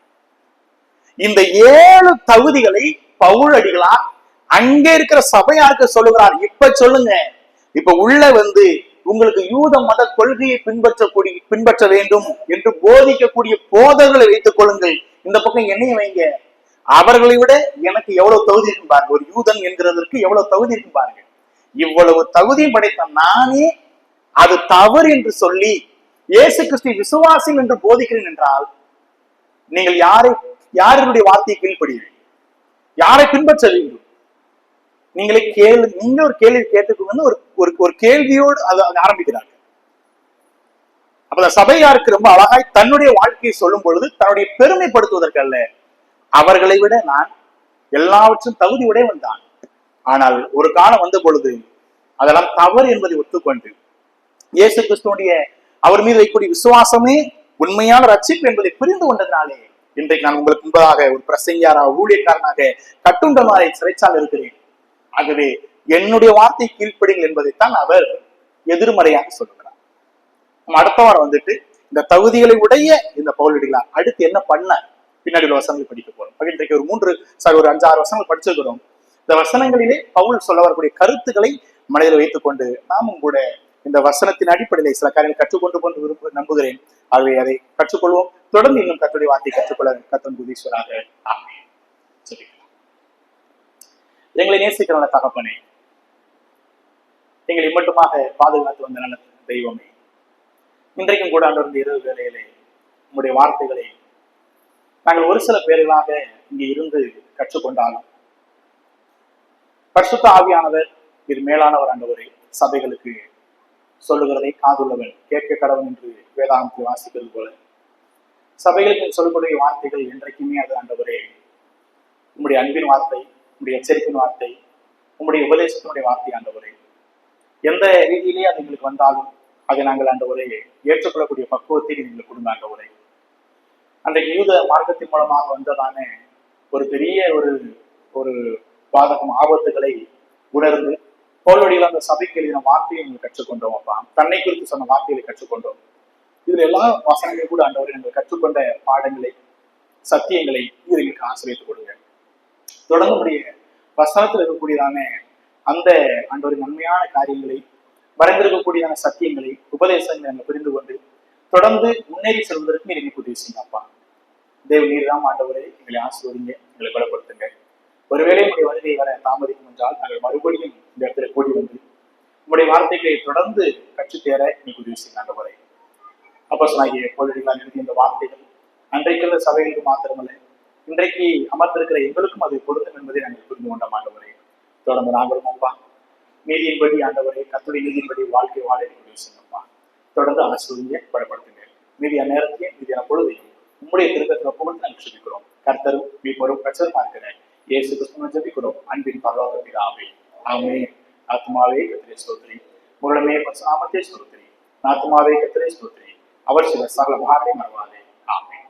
இந்த 7 தகுதிகளை பவுல் அடிகளார் அங்கே இருக்கிற சபையாருக்கு சொல்லுகிறார். இப்ப சொல்லுங்க, இப்ப உள்ள உங்களுக்கு யூத மத கொள்கையை பின்பற்ற வேண்டும் என்று போதிக்கக்கூடிய போதர்களை வைத்துக் கொள்ளுங்கள். இந்த பக்கம் என்னைய வைங்க. அவர்களை விட எனக்கு எவ்வளவு தகுதி இருக்கும் பாருங்க. ஒரு யூதன் என்கிறதற்கு எவ்வளவு தகுதி இருக்கும் பாருங்க. இவ்வளவு தகுதியும் படைத்த நானே அது தவறு என்று சொல்லி இயேசு கிறிஸ்து விசுவாசிகள் என்று போதிக்கிறேன் என்றால் நீங்கள் யாருடைய வார்த்தையை கீழ்ப்படுவீர்கள், யாரை பின்பற்ற வேண்டும்? நீங்க ஒரு கேள்வி கேட்டுக்கோங்கன்னு ஒரு கேள்வியோடு அதை ஆரம்பிக்கிறாங்க. அப்ப சபையாருக்கு ரொம்ப அழகாய் தன்னுடைய வாழ்க்கையை சொல்லும் பொழுது தன்னுடைய பெருமைப்படுத்துவதற்கு அல்ல, அவர்களை விட நான் எல்லாவற்றும் தகுதி உடையவன் தான், ஆனால் ஒரு காலம் வந்த பொழுது அதெல்லாம் தவறு என்பதை ஒத்துக்கொண்டு இயேசு கிறிஸ்துவனுடைய அவர் மீது வைக்கக்கூடிய விசுவாசமே உண்மையான ரட்சிப்பு என்பதை புரிந்து கொண்டதினாலே இன்றைக்கு நான் உங்களுக்கு முன்பதாக ஒரு பிரசங்கியாராக ஊழியக்காரனாக கட்டுண்டமாய் சிறைச்சால் இருக்கிறேன். ஆகவே என்னுடைய வார்த்தை கீழ்ப்படுங்கள் என்பதைத்தான் அவர் எதிர்மறையாக சொல்லுகிறார். நம்ம அடுத்த வாரம் வந்துட்டு இந்த தகுதிகளை உடைய இந்த பவுலடிகளார் அடுத்து என்ன பண்ண பின்னாடி உள்ள வசனங்கள் படிக்க போறோம். இன்றைக்கு ஒரு 5-6 வசனங்கள் படிச்சிருக்கிறோம். இந்த வசனங்களிலே பவுல் சொல்ல வரக்கூடிய கருத்துக்களை மனதில் வைத்துக் கொண்டு நாமும் கூட இந்த வசனத்தின் அடிப்படையில் சில காரியங்களை கற்றுக்கொண்டு நம்புகிறேன். ஆகவே அதை கற்றுக்கொள்வோம். தொடர்ந்து இன்னும் கர்த்தருடைய வார்த்தை கற்றுக்கொள்ள கர்த்தர் உதவியாக. ஆமென். எங்களை நேசிக்கிற நல்ல தகப்பனே, எங்களை மட்டுமாக பாதுகாத்து வந்த நல்ல தெய்வமே, இன்றைக்கும் கூட ஆண்டவர் இரவு வேளையிலே உங்களுடைய வார்த்தைகளை நாங்கள் ஒரு சில பேர்களாக இங்கே இருந்து கற்றுக்கொண்டாலும் பரிசுத்த ஆவியானவர் இது மேலானவர் ஆண்டவரை சபைகளுக்கு சொல்லுகிறதை காதுள்ளவன் கேட்க கடவன் என்று வேதாந்தத்தில் வாசிக்கிறது போல சபைகளுக்கு சொல்லக்கூடிய வார்த்தைகள் என்றைக்குமே அது ஆண்டவரே உங்களுடைய அன்பின் வார்த்தை, உங்களுடைய எச்சரிப்பின் வார்த்தை, உங்களுடைய உபதேசத்தினுடைய வார்த்தை ஆண்டவரே. எந்த ரீதியிலேயே அது எங்களுக்கு வந்தாலும் அதை நாங்கள் ஆண்டவரை ஏற்றுக்கொள்ளக்கூடிய பக்குவத்தை எங்களுக்கு கொடுங்க ஆண்டவரே. அன்றைக்கு யூத மார்க்கத்தின் மூலமாக வந்ததான ஒரு பெரிய ஒரு பாதகம் ஆபத்துகளை உணர்ந்து பவுலுடைய அந்த சபைக்கு எழுதின வார்த்தையை நீங்கள் கற்றுக்கொண்டோம். அப்பா, தன்னை குறித்து சொன்ன வார்த்தைகளை கற்றுக்கொண்டோம். இதுல எல்லா வசனங்களும் கூட ஆண்டவரை நாங்கள் கற்றுக்கொண்ட பாடங்களை, சத்தியங்களை இது எங்களுக்கு ஆசிரியத்துக் கொடுங்க. தொடர்ந்து வசனத்தில் இருக்கக்கூடியதான அந்த ஆண்டவரின் நன்மையான காரியங்களை, வரைந்திருக்கக்கூடியதான சத்தியங்களை, உபதேசங்களை நாங்கள் புரிந்து கொண்டு தொடர்ந்து முன்னேறி செல்வதற்கு நீர் எனக்கு உதவி செய்யுங்க. அப்பா தேவ நீர் தான் ஆண்டவரை எங்களை ஆசிர்வதிங்க, எங்களை பலப்படுத்துங்க. ஒருவேளை உங்களுடைய வருகை வர தாமதிக்கும் என்றால் நாங்கள் மறுபடியும் இந்த இடத்துல கூடி வந்து உங்களுடைய வார்த்தைகளை தொடர்ந்து கற்றுத்தேர எனக்கு உதவி செய்யுங்க ஆண்டவரை. அப்போ சொன்னாகிய கோவில்களால் எழுதிய இந்த வார்த்தைகள் அன்றைக்குள்ள சபைகளுக்கு மாத்திரமல்ல, இன்றைக்கு அமர்ந்திருக்கிற எங்களுக்கும் அது பொருத்தம் என்பதை நாங்கள் புரிந்து கொண்டோம் ஆண்டவரை. தொடர்ந்து நாங்களும் அப்பா நீதியின்படி ஆண்டவரை கர்த்தருடைய நீதியின்படி வாழ்க்கை வாழ உதவி செய்யுங்கப்பா. தொடர்ந்து ஆசிர்வதிங்க, பலப்படுத்துங்க. மீதியான நேரத்தையும் மீதியான பொழுதையும் உங்களுடைய திருக்கத்தில் ஒப்புக்கொண்டு நாங்கள் ஜெபிக்கிறோம். கர்த்தரும் மீட்பரும் பிரச்சனமா இருக்கிறேன் இயேசு கிறிஸ்துவின் ஜெபிக்கிறோம் அன்பின் பரலோக பிதாவே. ஆமென். ஆத்மாவே கர்த்தரை ஸ்தோத்திரி, முழுமே நாமத்தை ஸ்தோத்திரி. ஆத்மாவே கர்த்தரை ஸ்தோத்திரி, அவர் சில சகல பாதை மறவாதே. ஆமென்.